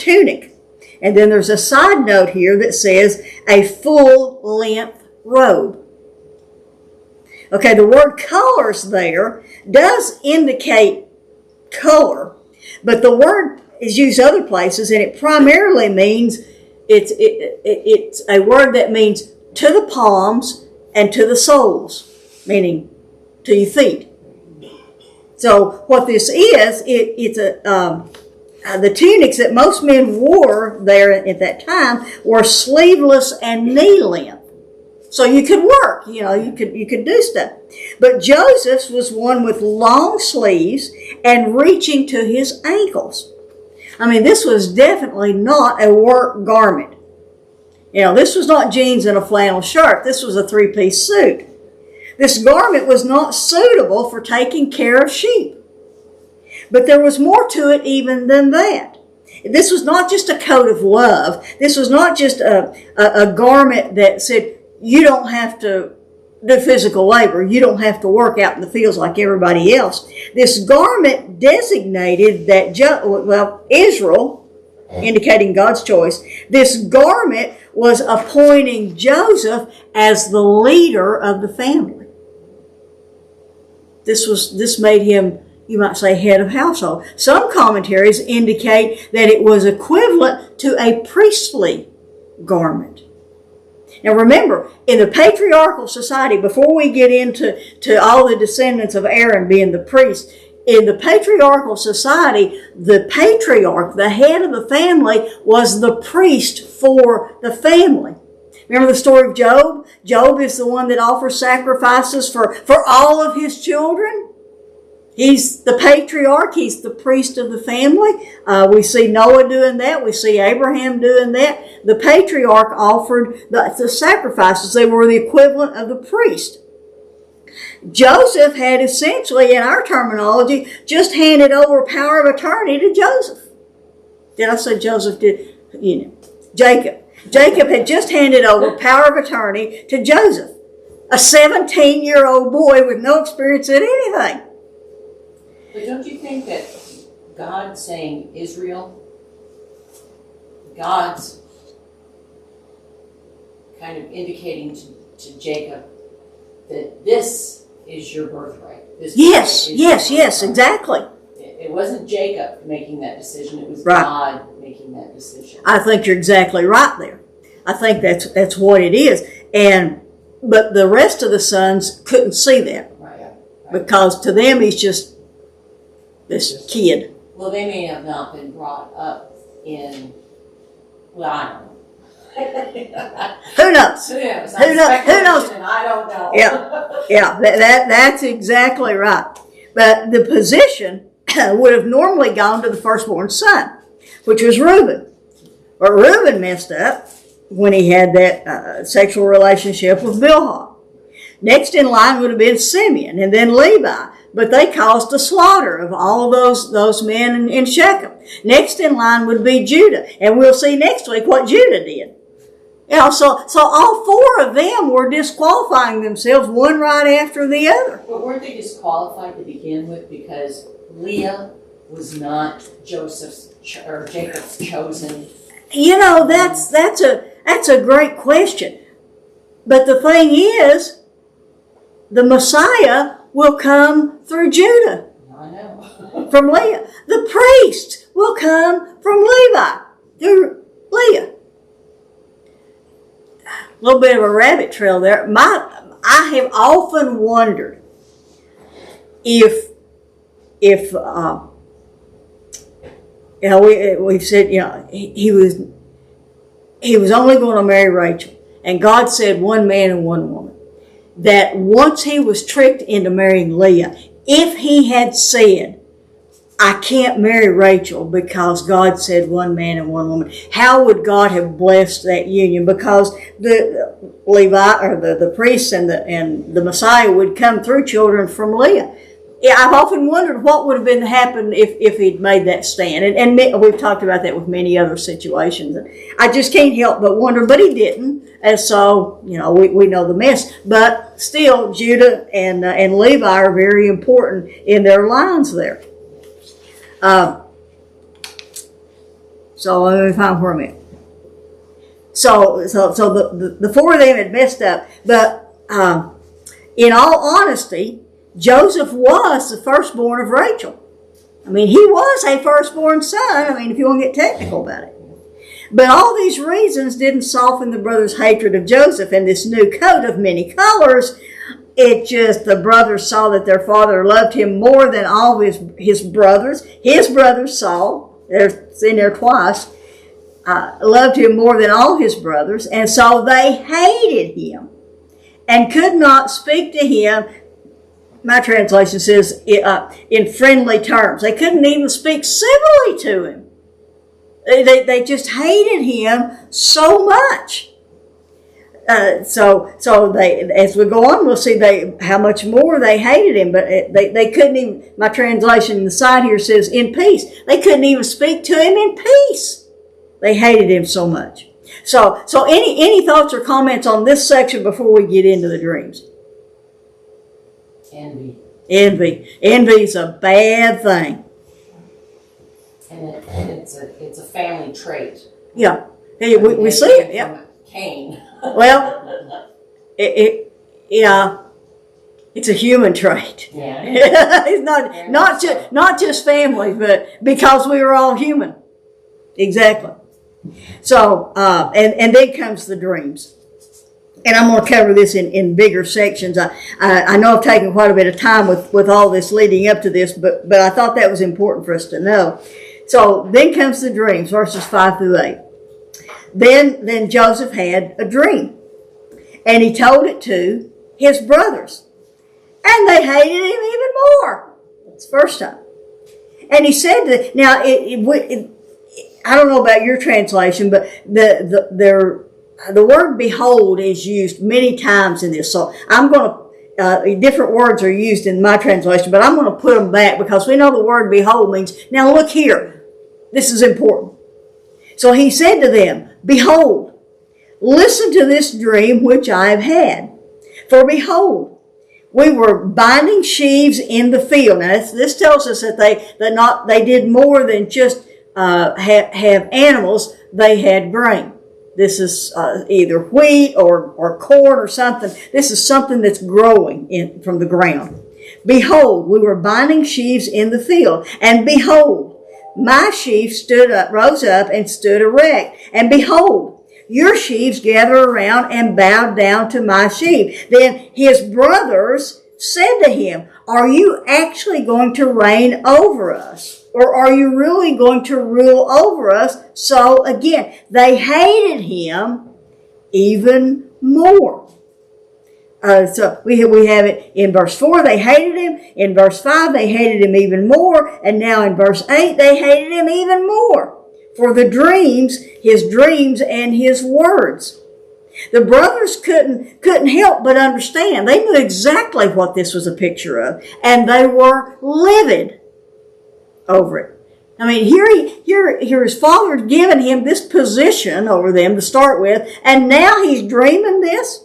tunic. And then there's a side note here that says a full length robe. Okay, the word colors there does indicate color, but the word is used other places, and it primarily means it's a word that means to the palms and to the soles, meaning to your feet. So what this is, it's the tunics that most men wore there at that time were sleeveless and knee length. So you could work, you could do stuff. But Joseph's was one with long sleeves and reaching to his ankles. I mean, this was definitely not a work garment. This was not jeans and a flannel shirt. This was a three-piece suit. This garment was not suitable for taking care of sheep. But there was more to it even than that. This was not just a coat of love. This was not just a garment that said, you don't have to do physical labor. You don't have to work out in the fields like everybody else. This garment designated that, Israel, indicating God's choice, this garment was appointing Joseph as the leader of the family. This made him, you might say, head of household. Some commentaries indicate that it was equivalent to a priestly garment. Now remember, in the patriarchal society, before we get into all the descendants of Aaron being the priest, in the patriarchal society, the patriarch, the head of the family, was the priest for the family. Remember the story of Job? Job is the one that offers sacrifices for all of his children. He's the patriarch. He's the priest of the family. We see Noah doing that. We see Abraham doing that. The patriarch offered the sacrifices. They were the equivalent of the priest. Joseph had essentially, in our terminology, just handed over power of attorney to Joseph. Did I say Joseph? Jacob. Jacob had just handed over power of attorney to Joseph, a 17-year-old boy with no experience in anything. But don't you think that God saying Israel, God's kind of indicating to Jacob that this is your birthright? Yes, exactly. It wasn't Jacob making that decision, it was Right. God making that decision. I think you're exactly right there. I think that's what it is. But the rest of the sons couldn't see that Right. because to them he's just this kid. Well, they may have not been brought up in, well, I don't know. Who knows? Who knows? Who knows? And I don't know. Yeah, that's exactly right. But the position would have normally gone to the firstborn son, which was Reuben. But Reuben messed up when he had that sexual relationship with Bilhah. Next in line would have been Simeon and then Levi. But they caused the slaughter of all those men in Shechem. Next in line would be Judah. And we'll see next week what Judah did. So all four of them were disqualifying themselves one right after the other. But weren't they disqualified to begin with because Leah was not Jacob's chosen? That's a great question. But the thing is, the Messiah will come through Judah, I know. from Leah. The priest will come from Levi, through Leah. A little bit of a rabbit trail there. I have often wondered if we've said, he was only going to marry Rachel, and God said one man and one woman. That once he was tricked into marrying Leah, if he had said, I can't marry Rachel because God said one man and one woman, how would God have blessed that union? Because the Levi or the priests and the Messiah would come through children from Leah. Yeah, I've often wondered what would have been happened if he'd made that stand. And we've talked about that with many other situations. And I just can't help but wonder, but he didn't. And so, we know the mess. But still, Judah and Levi are very important in their lines there. So let me find where I'm at. So the four of them had messed up. But in all honesty, Joseph was the firstborn of Rachel. I mean, he was a firstborn son. I mean, if you want to get technical about it. But all these reasons didn't soften the brothers' hatred of Joseph and this new coat of many colors. The brothers saw that their father loved him more than all his brothers. His brothers saw, it's in there twice, loved him more than all his brothers. And so they hated him and could not speak to him. My translation says in friendly terms. They couldn't even speak civilly to him. They just hated him so much. So they, as we go on, we'll see how much more they hated him. But they couldn't even. My translation in the side here says in peace. They couldn't even speak to him in peace. They hated him so much. So any thoughts or comments on this section before we get into the dreams? Envy. Envy's a bad thing. And it's a family trait. Yeah. We see it. Yeah. Cain. Well, it's a human trait. Yeah. It's not just family, but because we are all human. Exactly. So, and then comes the dreams. And I'm going to cover this in bigger sections. I know I've taken quite a bit of time with all this leading up to this, but I thought that was important for us to know. So then comes the dreams, verses 5 through 8. Then Joseph had a dream. And he told it to his brothers. And they hated him even more. That's the first time. And he said that, now, I don't know about your translation, but the word behold is used many times in this. So I'm going to, different words are used in my translation, but I'm going to put them back because we know the word behold means, now look here, this is important. So he said to them, behold, listen to this dream which I have had. For behold, we were binding sheaves in the field. Now this tells us that they did more than just have animals. They had grain. This is either wheat or corn or something. This is something that's growing from the ground. Behold, we were binding sheaves in the field, and behold, my sheaves rose up and stood erect, and behold, your sheaves gathered around and bowed down to my sheaf. Then his brothers said to him, are you actually going to reign over us? Or are you really going to rule over us? So again, they hated him even more. So we have it in verse 4, they hated him. In verse 5, they hated him even more. And now in verse 8, they hated him even more for the dreams, his dreams and his words. The brothers couldn't help but understand. They knew exactly what this was a picture of, and they were livid over it. I mean, here his father had given him this position over them to start with, and now he's dreaming this.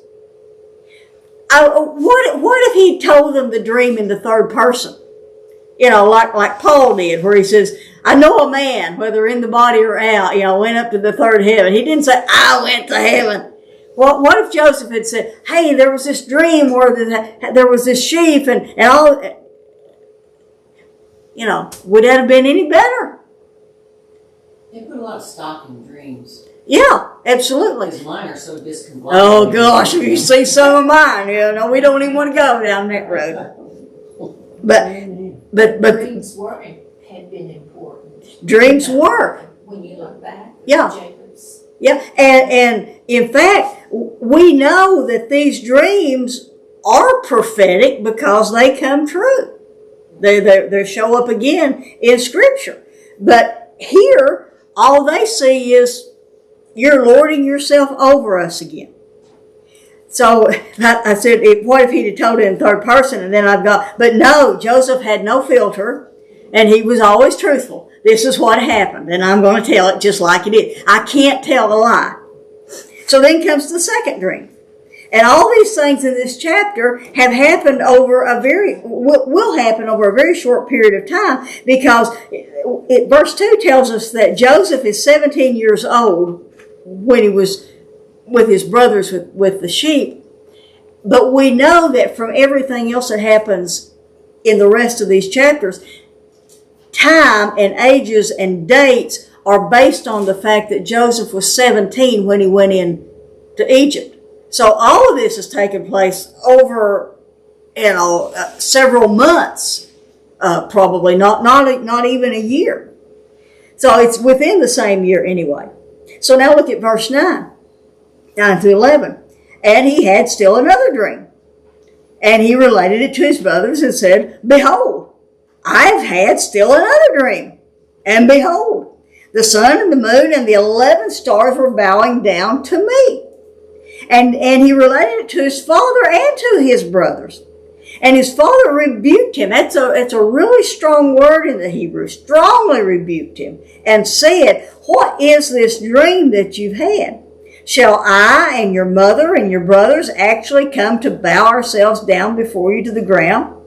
What if he told them the dream in the third person? You know, like Paul did, where he says, I know a man, whether in the body or out, went up to the third heaven. He didn't say, I went to heaven. Well, what if Joseph had said, hey, there was this dream where there was this sheep and all, would that have been any better? They put a lot of stock in dreams. Yeah, absolutely. Because mine are so discombobulated. Oh gosh, if you see some of mine, we don't even want to go down that road. But Dreams had been important. Dreams were. When you look back. Yeah. Jacob's. Yeah, and in fact, we know that these dreams are prophetic because they come true. They show up again in Scripture. But here, all they see is you're lording yourself over us again. So I said, what if he'd have told it in third person? And then but no, Joseph had no filter, and he was always truthful. This is what happened, and I'm going to tell it just like it is. I can't tell a lie. So then comes the second dream. And all these things in this chapter have happened will happen over a very short period of time, because verse 2 tells us that Joseph is 17 years old when he was with his brothers with the sheep. But we know that from everything else that happens in the rest of these chapters, time and ages and dates are based on the fact that Joseph was 17 when he went in to Egypt. So all of this has taken place over, several months, probably not even a year. So it's within the same year anyway. So now look at verse 9 through 11. And he had still another dream. And he related it to his brothers and said, behold, I've had still another dream. And behold, the sun and the moon and the 11 stars were bowing down to me. And he related it to his father and to his brothers. And his father rebuked him. That's a really strong word in the Hebrew. Strongly rebuked him and said, what is this dream that you've had? Shall I and your mother and your brothers actually come to bow ourselves down before you to the ground?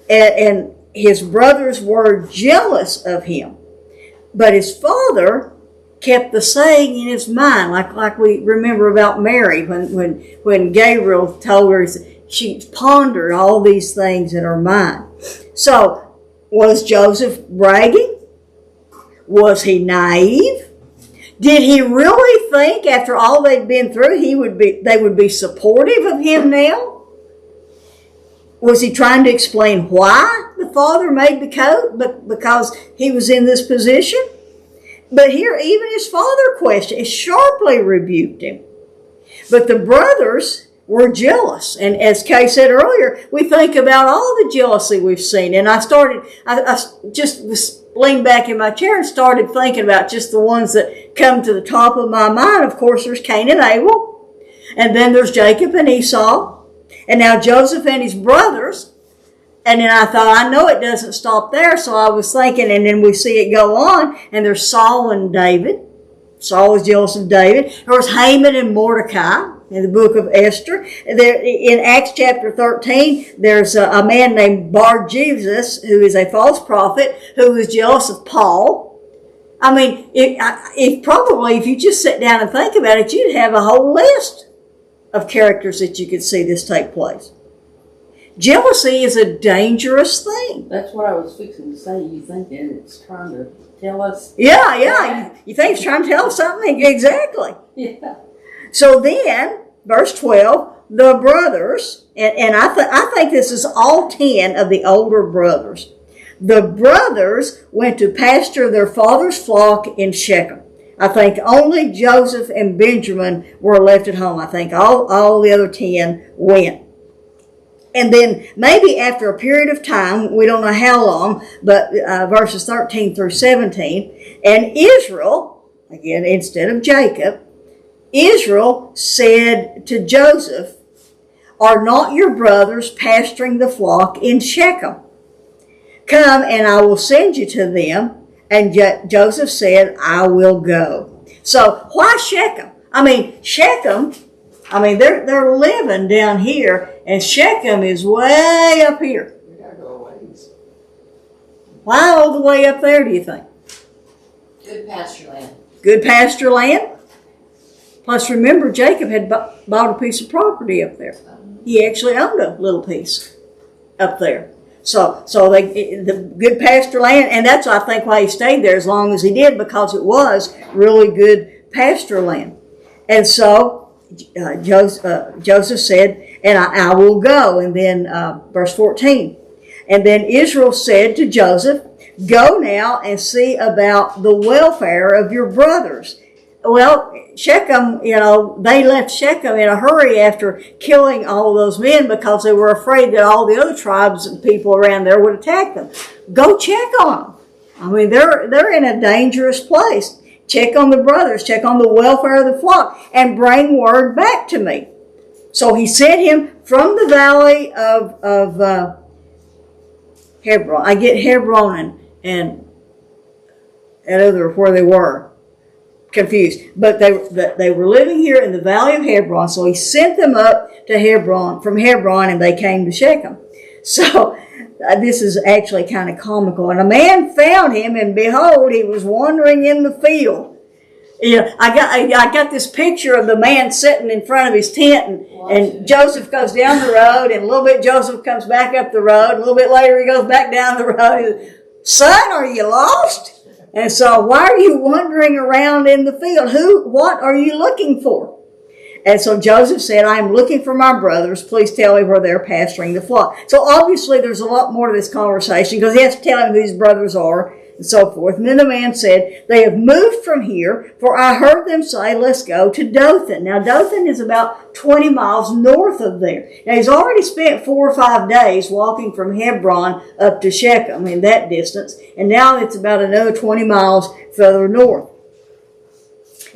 And his brothers were jealous of him. But his father kept the saying in his mind, like we remember about Mary when Gabriel told her, she pondered all these things in her mind. So, was Joseph bragging? Was he naive? Did he really think after all they'd been through they would be supportive of him now? Was he trying to explain why the father made the coat? But because he was in this position? But here, even his father sharply rebuked him. But the brothers were jealous. And as Kay said earlier, we think about all the jealousy we've seen. And I just leaned back in my chair and started thinking about just the ones that come to the top of my mind. Of course, there's Cain and Abel. And then there's Jacob and Esau. And now Joseph and his brothers. And then I thought, I know it doesn't stop there. So I was thinking, and then we see it go on. And there's Saul and David. Saul was jealous of David. There was Haman and Mordecai in the book of Esther. There, in Acts chapter 13, there's a man named Bar-Jesus, who is a false prophet, who was jealous of Paul. I mean, if you just sit down and think about it, you'd have a whole list of characters that you could see this take place. Jealousy is a dangerous thing. That's what I was fixing to say. You think that it's trying to tell us? Yeah. You think it's trying to tell us something? Exactly. Yeah. So then, verse 12, the brothers, and I think this is all 10 of the older brothers. The brothers went to pasture their father's flock in Shechem. I think only Joseph and Benjamin were left at home. I think all the other 10 went. And then maybe after a period of time, we don't know how long, but verses 13 through 17, and Israel, again, instead of Jacob, Israel said to Joseph, "Are not your brothers pasturing the flock in Shechem? Come, and I will send you to them." And Joseph said, "I will go." So why Shechem? Shechem, they're living down here, and Shechem is way up here. We gotta go a ways. Why all the way up there, do you think? Good pasture land. Good pasture land? Plus, remember, Jacob had bought a piece of property up there. He actually owned a little piece up there. So the good pasture land, and that's, I think, why he stayed there as long as he did, because it was really good pasture land. And so Joseph said, "And I will go." And then verse 14. And then Israel said to Joseph, "Go now and see about the welfare of your brothers." Well, Shechem, they left Shechem in a hurry after killing all those men because they were afraid that all the other tribes and people around there would attack them. Go check on them. They're in a dangerous place. Check on the brothers, check on the welfare of the flock, and bring word back to me. So he sent him from the valley of Hebron. I get Hebron and other where they were confused, but they were living here in the valley of Hebron. So he sent them up to Hebron, from Hebron, and they came to Shechem. So this is actually kind of comical. And a man found him, and behold, he was wandering in the field. I got this picture of the man sitting in front of his tent, and Joseph goes down the road, and a little bit Joseph comes back up the road. A little bit later, he goes back down the road. "Son, are you lost?" And so, "Why are you wandering around in the field? What are you looking for?" And so Joseph said, "I am looking for my brothers. Please tell me where they're pasturing the flock." So obviously there's a lot more to this conversation, because he has to tell him who his brothers are and so forth. And then the man said, "They have moved from here, for I heard them say, 'Let's go to Dothan.'" Now Dothan is about 20 miles north of there. Now he's already spent 4 or 5 days walking from Hebron up to Shechem in that distance. And now it's about another 20 miles further north.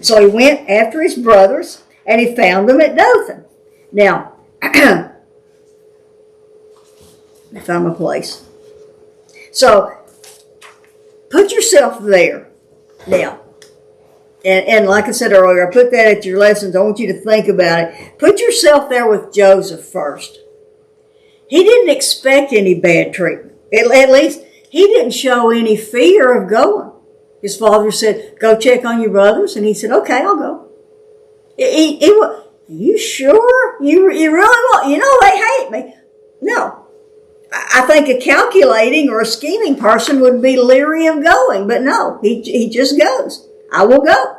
So he went after his brothers, and he found them at Dothan. Now, I found my place. So, put yourself there. Now, and like I said earlier, I put that at your lessons. I want you to think about it. Put yourself there with Joseph first. He didn't expect any bad treatment. At least, he didn't show any fear of going. His father said, "Go check on your brothers." And he said, "Okay, I'll go." You sure? You really want? They hate me. No. I think a calculating or a scheming person would be leery of going, but no, he just goes. "I will go."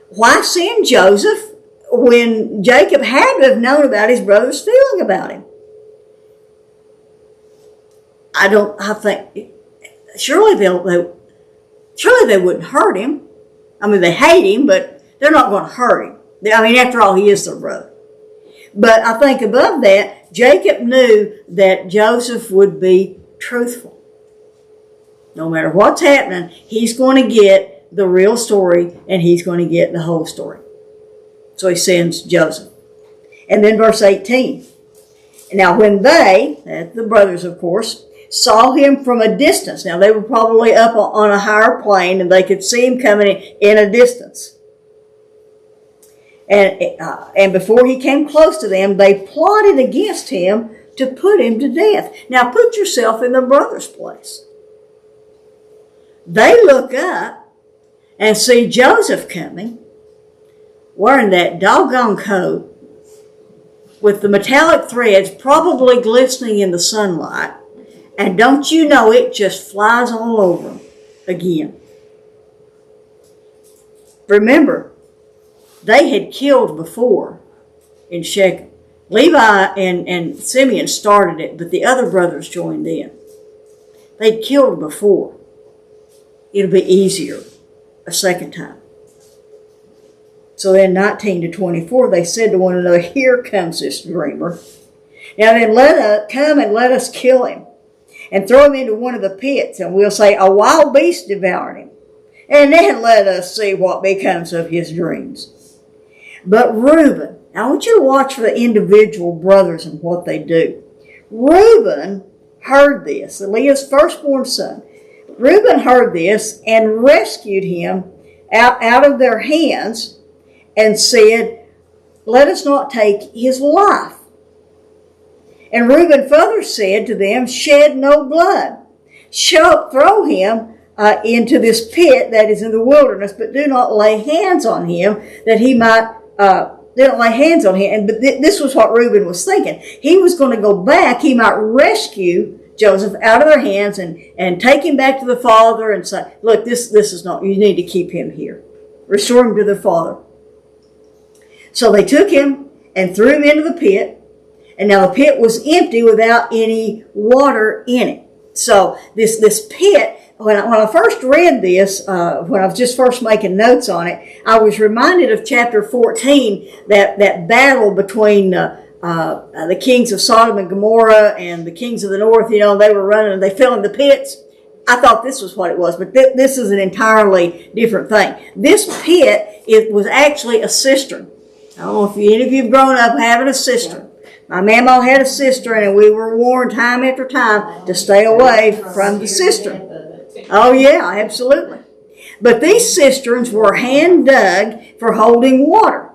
Why send Joseph when Jacob had to have known about his brother's feeling about him? I think surely they wouldn't hurt him. They hate him, but they're not going to hurt him. After all, he is their brother. But I think above that, Jacob knew that Joseph would be truthful. No matter what's happening, he's going to get the real story and he's going to get the whole story. So he sends Joseph. And then verse 18. Now when they, the brothers of course, saw him from a distance. Now they were probably up on a higher plane and they could see him coming in a distance. And before he came close to them, they plotted against him to put him to death. Now put yourself in the brother's place. They look up and see Joseph coming, wearing that doggone coat with the metallic threads probably glistening in the sunlight. And don't you know it just flies all over him again. Remember, they had killed before in Shechem. Levi and Simeon started it, but the other brothers joined in. They'd killed before. It'll be easier a second time. So then 19 to 24, they said to one another, here comes this dreamer. Now then let us kill him and throw him into one of the pits, and we'll say a wild beast devoured him. And then let us see what becomes of his dreams. But Reuben, I want you to watch for the individual brothers and what they do. Reuben heard this, Leah's firstborn son. Reuben heard this and rescued him out of their hands and said, let us not take his life. And Reuben further said to them, shed no blood. Throw him into this pit that is in the wilderness, but do not lay hands on him that he might, don't lay hands on him. But this was what Reuben was thinking. He was going to go back. He might rescue Joseph out of their hands and take him back to the father and say, look, this is not, you need to keep him here. Restore him to their father. So they took him and threw him into the pit. And now the pit was empty without any water in it. So this pit, when I first read this, when I was just first making notes on it, I was reminded of chapter 14, that battle between the kings of Sodom and Gomorrah and the kings of the north. You know, they were running and they fell in the pits. I thought this was what it was, but this is an entirely different thing. This pit, it was actually a cistern. I don't know if any of you have grown up having a cistern. My mama had a cistern, and we were warned time after time to stay away from the cistern. Oh yeah, absolutely. But these cisterns were hand dug for holding water.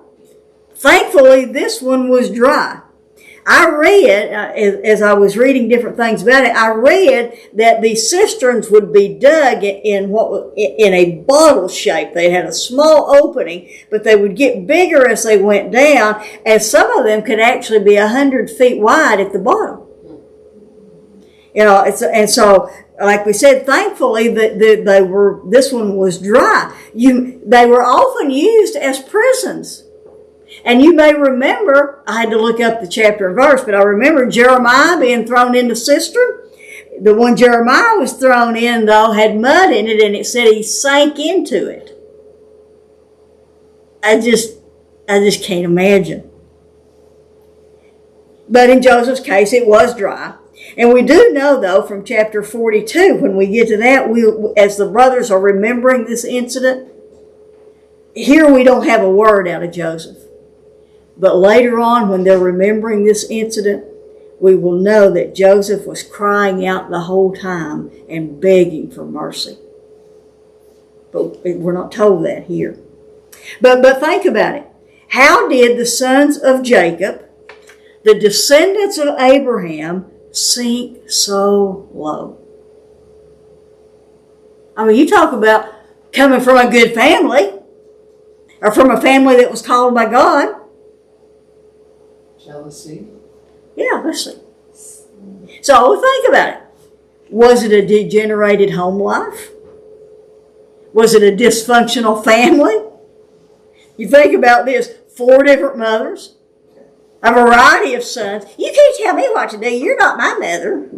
Thankfully, this one was dry. I read, as I was reading different things about it, I read that these cisterns would be dug in a bottle shape. They had a small opening, but they would get bigger as they went down, and some of them could actually be 100 feet wide at the bottom. You know, and so, like we said, thankfully this one was dry. They were often used as prisons. And you may remember, I had to look up the chapter and verse, but I remember Jeremiah being thrown in the cistern. The one Jeremiah was thrown in, though, had mud in it, and it said he sank into it. I just can't imagine. But in Joseph's case, it was dry. And we do know, though, from chapter 42, when we get to that, as the brothers are remembering this incident, here we don't have a word out of Joseph. But later on, when they're remembering this incident, we will know that Joseph was crying out the whole time and begging for mercy. But we're not told that here. But think about it. How did the sons of Jacob, the descendants of Abraham, sink so low? I mean, you talk about coming from a good family, or from a family that was called by God. Jealousy. Yeah, let's see. So think about it. Was it a degenerated home life? Was it a dysfunctional family? You think about this, 4 different mothers, a variety of sons. You can't tell me what to do. You're not my mother.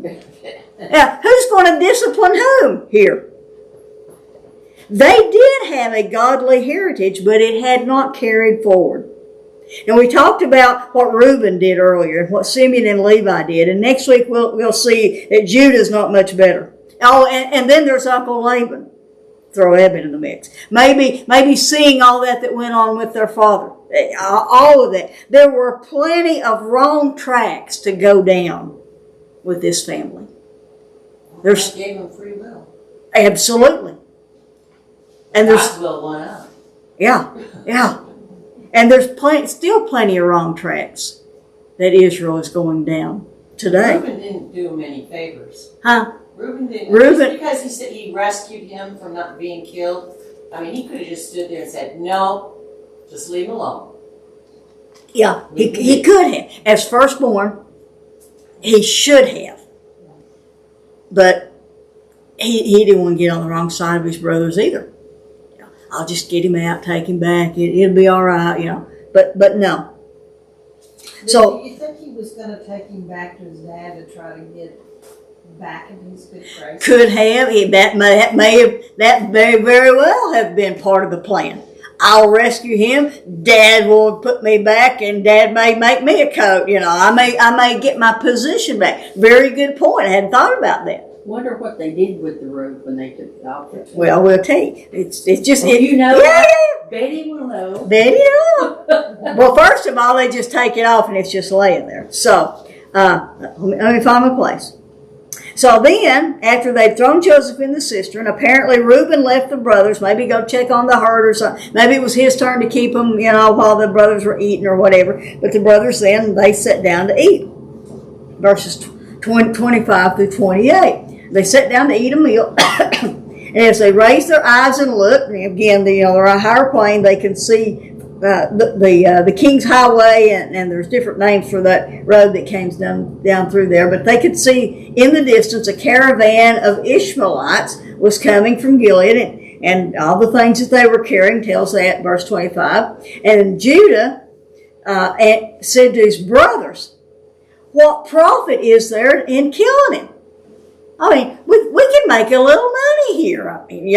Now, who's going to discipline whom here? They did have a godly heritage, but it had not carried forward. And we talked about what Reuben did earlier, what Simeon and Levi did. And next week we'll see that Judah's not much better. Oh, and then there's Uncle Laban. Throw Eben in the mix. Maybe seeing all that went on with their father. All of that. There were plenty of wrong tracks to go down with this family. God gave them free will. Absolutely. And there's God's will won out. yeah. And there's still plenty of wrong tracks that Israel is going down today. Reuben didn't do him any favors. Huh? Reuben didn't. Reuben- Just because he said he rescued him from not being killed. I mean, he could have just stood there and said, "No, just leave him alone." Yeah, he could have. As firstborn, he should have. But he didn't want to get on the wrong side of his brothers either. I'll just get him out, take him back. It'll be all right, But no. So do you think he was going to take him back to his dad to try to get back in his good graces? could have that may very well have been part of the plan. I'll rescue him. Dad will put me back, and Dad may make me a coat. I may get my position back. Very good point. I hadn't thought about that. Wonder what they did with the rope when they took it off. Well, we'll tell you. It's just You know, Yeah. Betty will know. Betty, Well, first of all, they just take it off and it's just laying there. So, let me find my place. So then, after they'd thrown Joseph in the cistern, apparently Reuben left the brothers, maybe go check on the herd or something. Maybe it was his turn to keep them, while the brothers were eating or whatever. But the brothers then, they sat down to eat. Verses 25 through 28. They sat down to eat a meal. And as they raised their eyes and looked, and again, they're on a higher plane, they can see the King's Highway, and there's different names for that road that comes down through there. But they could see in the distance a caravan of Ishmaelites was coming from Gilead, and all the things that they were carrying tells that, verse 25. And Judah said to his brothers, "What profit is there in killing him? I mean, we can make a little money here. I mean,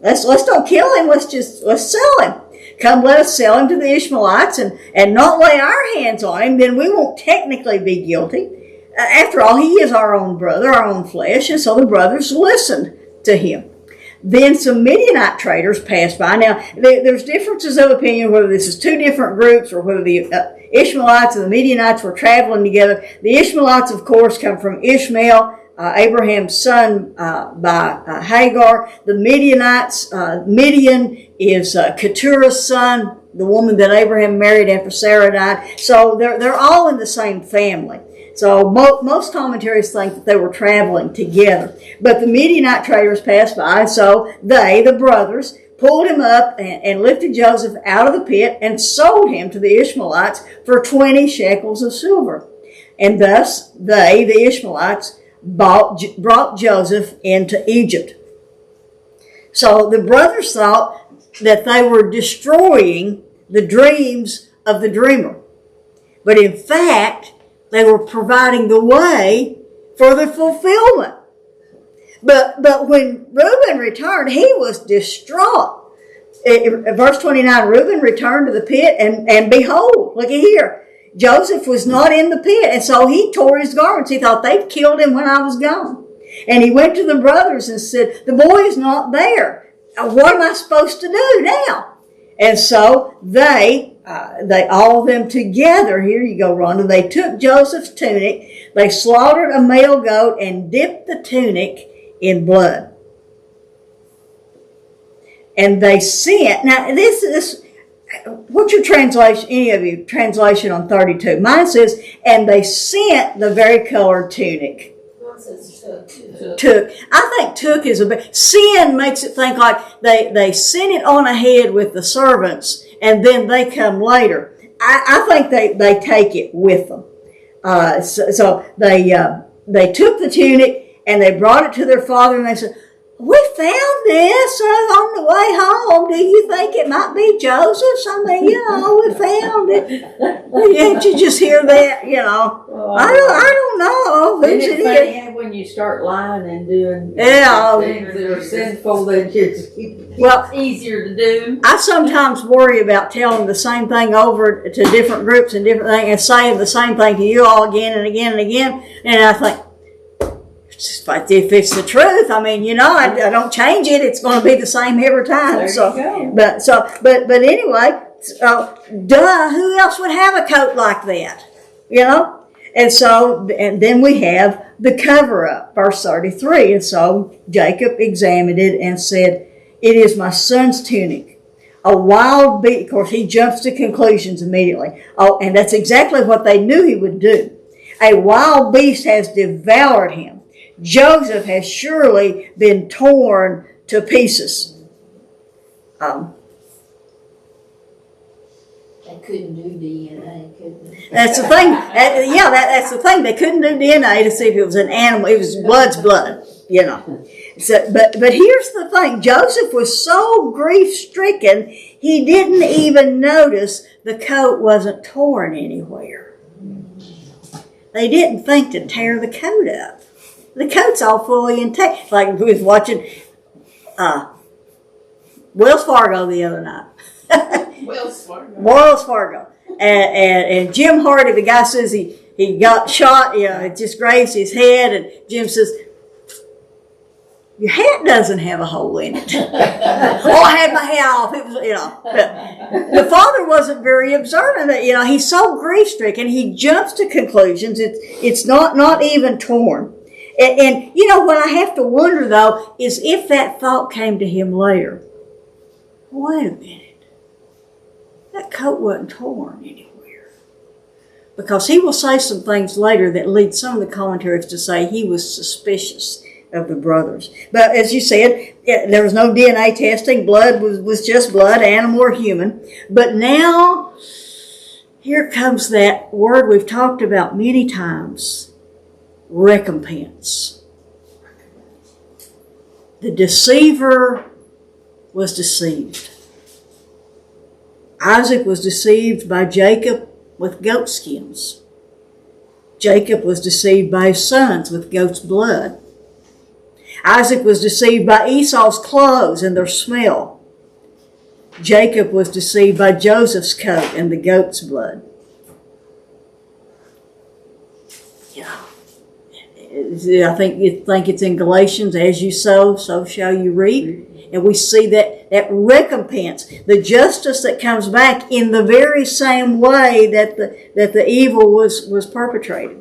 let's don't kill him. Let's sell him. Come, let us sell him to the Ishmaelites and not lay our hands on him. Then we won't technically be guilty. After all, he is our own brother, our own flesh." And so the brothers listened to him. Then some Midianite traders passed by. Now, there's differences of opinion whether this is two different groups or whether the Ishmaelites and the Midianites were traveling together. The Ishmaelites, of course, come from Ishmael, Abraham's son by Hagar. The Midianites, Midian is Keturah's son, the woman that Abraham married after Sarah died. So they're all in the same family. So most commentaries think that they were traveling together. But the Midianite traders passed by, so the brothers, pulled him up and lifted Joseph out of the pit and sold him to the Ishmaelites for 20 shekels of silver. And thus the Ishmaelites, brought Joseph into Egypt. So the brothers thought that they were destroying the dreams of the dreamer. But in fact, they were providing the way for the fulfillment. But when Reuben returned, he was distraught. Verse 29, Reuben returned to the pit, and behold, look at here, Joseph was not in the pit, and so he tore his garments. He thought, they've killed him when I was gone. And he went to the brothers and said, the boy is not there. What am I supposed to do now? And so they all of them together, here you go, Rhonda, they took Joseph's tunic, they slaughtered a male goat and dipped the tunic in blood. And they sent, now this what's your translation, any of you, translation on 32? Mine says, and they sent the varicolored tunic. Took. I think took is a bit, sin makes it think like they sent it on ahead with the servants and then they come later. I think they take it with them. So they took the tunic and they brought it to their father and they said, we found this on the way home. Do you think it might be Joseph's? I mean, we found it. Didn't you just hear that? I don't know. Who's Isn't it it funny is? how when you start lying and doing Yeah. things that are sinful, that it's Well, easier to do? I sometimes worry about telling the same thing over to different groups and different things and saying the same thing to you all again and again and again. And I think, if it's the truth, I mean, I don't change it. It's going to be the same every time. There So, you go. but anyway, who else would have a coat like that? And then we have the cover up, verse 33. And so Jacob examined it and said, "It is my son's tunic. A wild beast." Of course, he jumps to conclusions immediately. Oh, and that's exactly what they knew he would do. "A wild beast has devoured him. Joseph has surely been torn to pieces." They couldn't do DNA, could they? That's the thing. That's the thing. They couldn't do DNA to see if it was an animal. It was blood's blood, So, but here's the thing. Joseph was so grief-stricken, he didn't even notice the coat wasn't torn anywhere. They didn't think to tear the coat up. The coat's all fully intact. Like we was watching Wells Fargo the other night. Wells Fargo. And Jim Hardy, the guy says he got shot, it just grazed his head, and Jim says, "Your hat doesn't have a hole in it." "Oh, I had my hat off." It was, the father wasn't very observant that, he's so grief-stricken, he jumps to conclusions. It's not even torn. And what I have to wonder, though, is if that thought came to him later. Wait a minute. That coat wasn't torn anywhere. Because he will say some things later that lead some of the commentaries to say he was suspicious of the brothers. But as you said, there was no DNA testing. Blood was just blood, animal or human. But now, here comes that word we've talked about many times. Recompense. The deceiver was deceived. Isaac was deceived by Jacob with goat skins. Jacob was deceived by his sons with goat's blood. Isaac was deceived by Esau's clothes and their smell. Jacob was deceived by Joseph's coat and the goat's blood. I think it's in Galatians, "As you sow, so shall you reap." And we see that recompense, the justice that comes back in the very same way that the evil was perpetrated.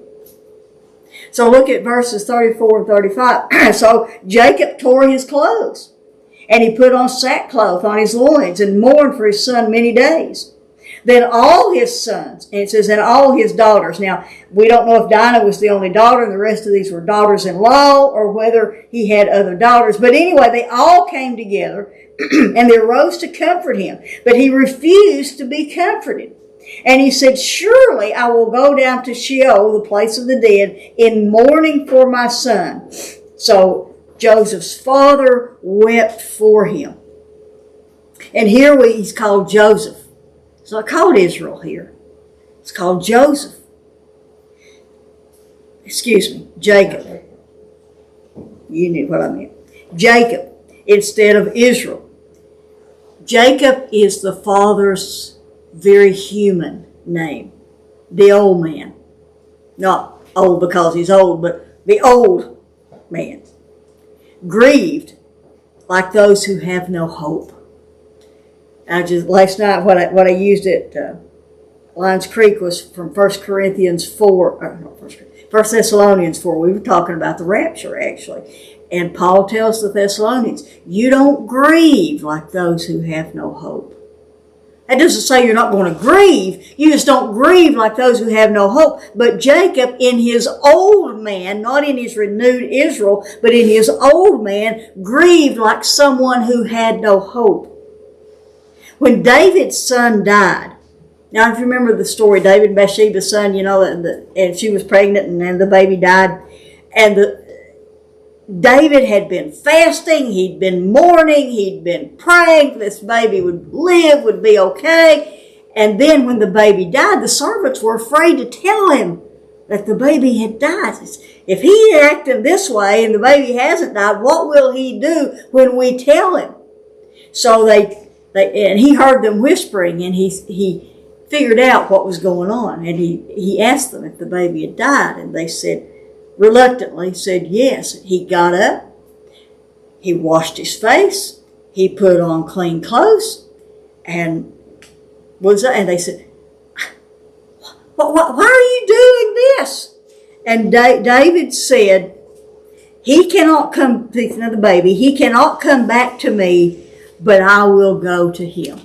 So look at verses 34 and 35. "So Jacob tore his clothes, and he put on sackcloth on his loins, and mourned for his son many days. Then all his sons," and it says, "and all his daughters." Now, we don't know if Dinah was the only daughter and the rest of these were daughters-in-law, or whether he had other daughters. But anyway, they all came together and they arose to comfort him. But he refused to be comforted. And he said, "Surely I will go down to Sheol, the place of the dead, in mourning for my son." So Joseph's father wept for him. And here he's called Joseph. It's not called Israel here. It's called Joseph. Jacob. You knew what I meant. Jacob instead of Israel. Jacob is the father's very human name. The old man. Not old because he's old, but the old man. Grieved like those who have no hope. Last night, what I used at Lions Creek was from 1 Corinthians 4, 1 Thessalonians 4. We were talking about the rapture, actually. And Paul tells the Thessalonians, you don't grieve like those who have no hope. That doesn't say you're not going to grieve. You just don't grieve like those who have no hope. But Jacob, in his old man, not in his renewed Israel, but in his old man, grieved like someone who had no hope. When David's son died, now if you remember the story, David and Bathsheba's son, and she was pregnant and then the baby died. And David had been fasting, he'd been mourning, he'd been praying this baby would live, would be okay. And then when the baby died, the servants were afraid to tell him that the baby had died. If he acted this way and the baby hasn't died, what will he do when we tell him? So and he heard them whispering, and he figured out what was going on, and he asked them if the baby had died, and they said, reluctantly said yes. He got up, he washed his face, he put on clean clothes, and they said, why are you doing this? And David said, he cannot come, speaking of the baby, he cannot come back to me, but I will go to him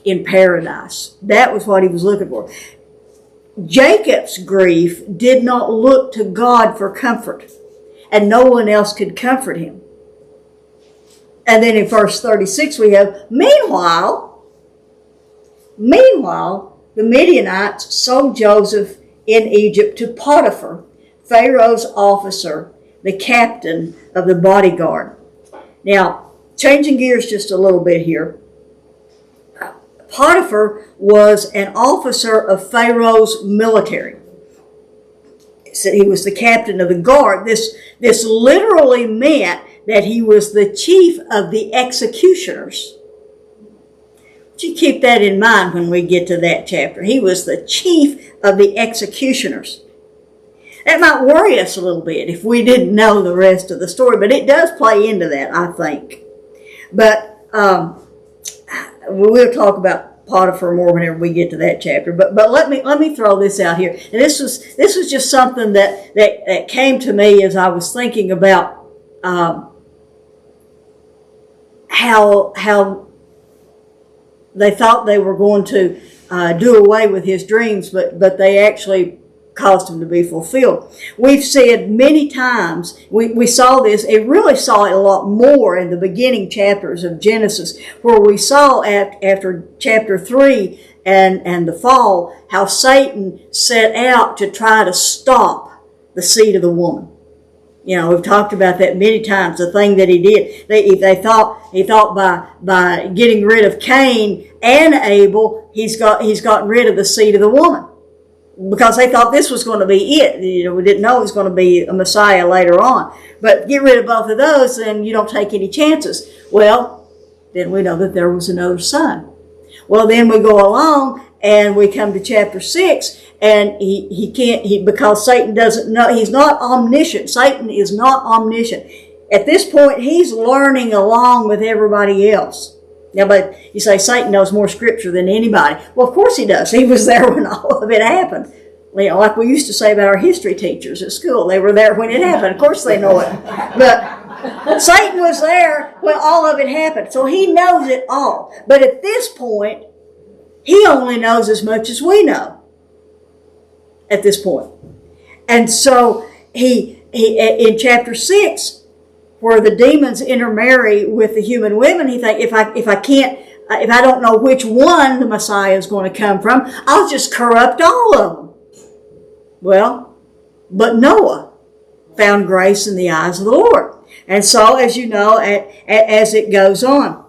in paradise. That was what he was looking for. Jacob's grief did not look to God for comfort, and no one else could comfort him. And then in verse 36 we have, Meanwhile, the Midianites sold Joseph in Egypt to Potiphar, Pharaoh's officer, the captain of the bodyguard. Now, changing gears just a little bit here. Potiphar was an officer of Pharaoh's military. So he was the captain of the guard. This literally meant that he was the chief of the executioners. But you keep that in mind when we get to that chapter. He was the chief of the executioners. That might worry us a little bit if we didn't know the rest of the story, but it does play into that, I think. But we'll talk about Potiphar more whenever we get to that chapter. But let me throw this out here. And this was just something that came to me as I was thinking about how they thought they were going to do away with his dreams, but they actually caused him to be fulfilled. We've said many times, we saw this, and really saw it a lot more in the beginning chapters of Genesis, where we saw after chapter 3 and the fall, how Satan set out to try to stop the seed of the woman. You know, we've talked about that many times, the thing that he did. He thought by getting rid of Cain and Abel, he's gotten rid of the seed of the woman. Because they thought this was going to be it. You know, we didn't know it was going to be a Messiah later on. But get rid of both of those, and you don't take any chances. Well, then we know that there was another son. Well, then we go along, and we come to chapter 6, and because Satan doesn't know, he's not omniscient. Satan is not omniscient. At this point, he's learning along with everybody else. Now, but you say Satan knows more scripture than anybody. Well, of course he does. He was there when all of it happened. You know, like we used to say about our history teachers at school. They were there when it happened. Of course they know it. But Satan was there when all of it happened. So he knows it all. But at this point, he only knows as much as we know at this point. And so he in chapter 6, where the demons intermarry with the human women, he thinks, if I don't know which one the Messiah is going to come from, I'll just corrupt all of them. Well, but Noah found grace in the eyes of the Lord. And so, as you know, as it goes on,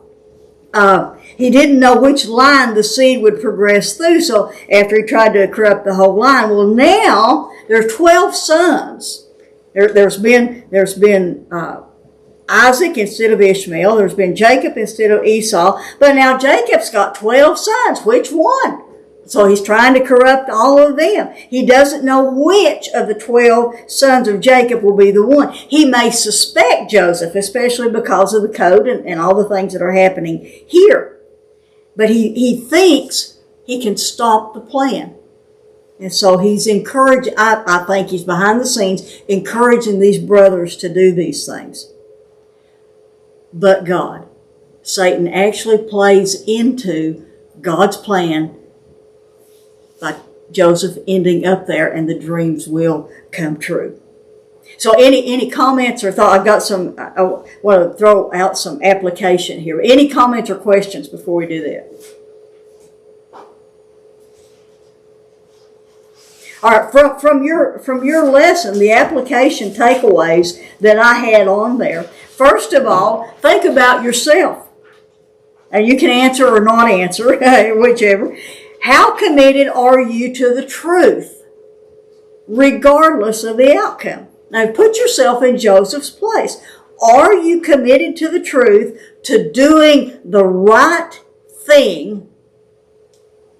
he didn't know which line the seed would progress through. So after he tried to corrupt the whole line, well, now there are 12 sons. There's been Isaac instead of Ishmael. There's been Jacob instead of Esau. But now Jacob's got 12 sons. Which one? So he's trying to corrupt all of them. He doesn't know which of the 12 sons of Jacob will be the one. He may suspect Joseph, especially because of the code and all the things that are happening here. But he thinks he can stop the plan. And so he's encouraged, I think he's behind the scenes, encouraging these brothers to do these things. But God. Satan actually plays into God's plan by Joseph ending up there, and the dreams will come true. So any comments or thoughts? I want to throw out some application here. Any comments or questions before we do that? All right, from your lesson, the application takeaways that I had on there. First of all, think about yourself. And you can answer or not answer, whichever. How committed are you to the truth, regardless of the outcome? Now, put yourself in Joseph's place. Are you committed to the truth, to doing the right thing,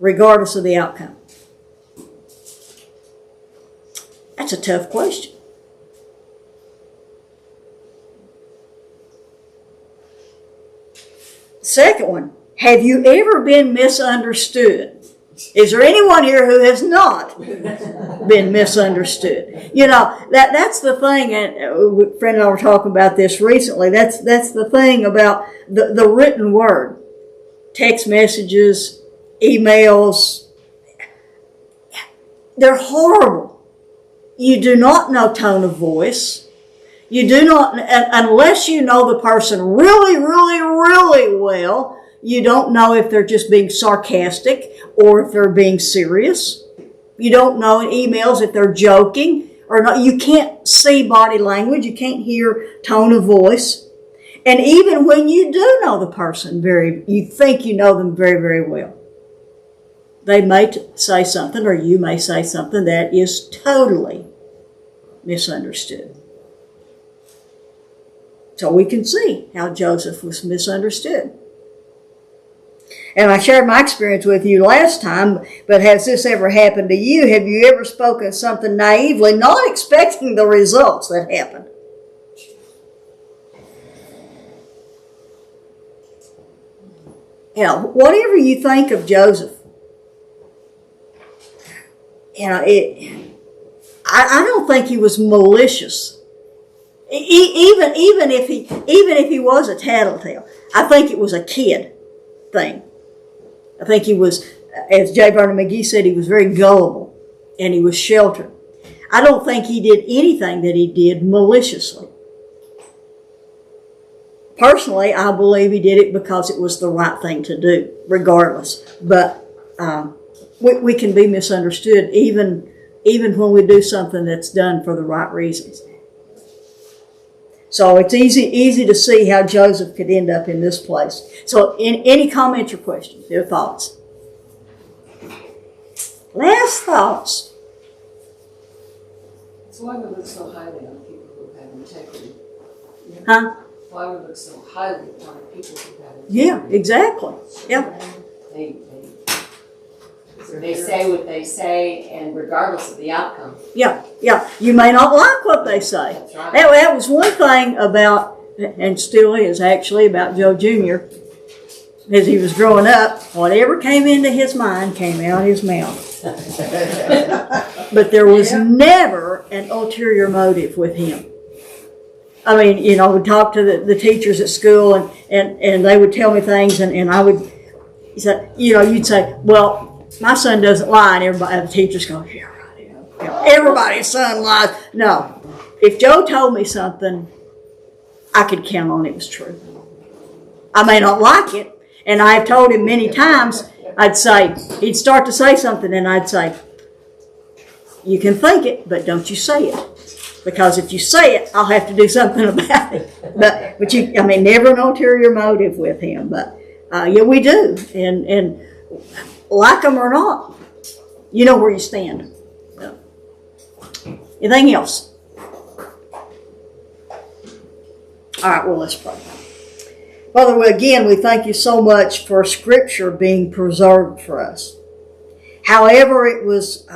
regardless of the outcome? That's a tough question. Second one, have you ever been misunderstood? Is there anyone here who has not been misunderstood? You know, that's the thing, and a friend and I were talking about this recently. That's the thing about the written word. Text messages, emails, they're horrible. You do not know tone of voice. You do not, unless you know the person really, really, really well, you don't know if they're just being sarcastic or if they're being serious. You don't know in emails if they're joking or not. You can't see body language. You can't hear tone of voice. And even when you do know the person you think you know them very, very well, they may say something, or you may say something that is totally misunderstood. So we can see how Joseph was misunderstood. And I shared my experience with you last time, but has this ever happened to you? Have you ever spoken something naively, not expecting the results that happened? You know, whatever you think of Joseph, you know, I don't think he was malicious. Even if he was a tattletale, I think it was a kid thing. I think he was, as J. Vernon McGee said, he was very gullible and he was sheltered. I don't think he did anything that he did maliciously. Personally, I believe he did it because it was the right thing to do, regardless. But we can be misunderstood even when we do something that's done for the right reasons. So it's easy to see how Joseph could end up in this place. So any comments or questions, your thoughts? Last thoughts. So why we look so highly on people who have integrity? Huh? Why we look so highly on people who have integrity? Yeah, exactly. Yeah. They say what they say, and regardless of the outcome. Yeah. You may not like what they say. That's right. That was one thing about, and still is actually, about Joe Jr. As he was growing up, whatever came into his mind came out his mouth. But there was never an ulterior motive with him. I mean, you know, we'd talk to the teachers at school, and they would tell me things, and I would say, you know, you'd say, well, my son doesn't lie, and the teachers go, yeah, right, you know, everybody's son lies. No, if Joe told me something, I could count on it was true. I may not like it, and I've told him many times, I'd say, he'd start to say something, and I'd say, you can think it, but don't you say it. Because if you say it, I'll have to do something about it. But never an ulterior motive with him. But yeah, we do, and like them or not, you know where you stand. Yeah. Anything else? All right, well, let's pray. Father, again, we thank you so much for Scripture being preserved for us. However it was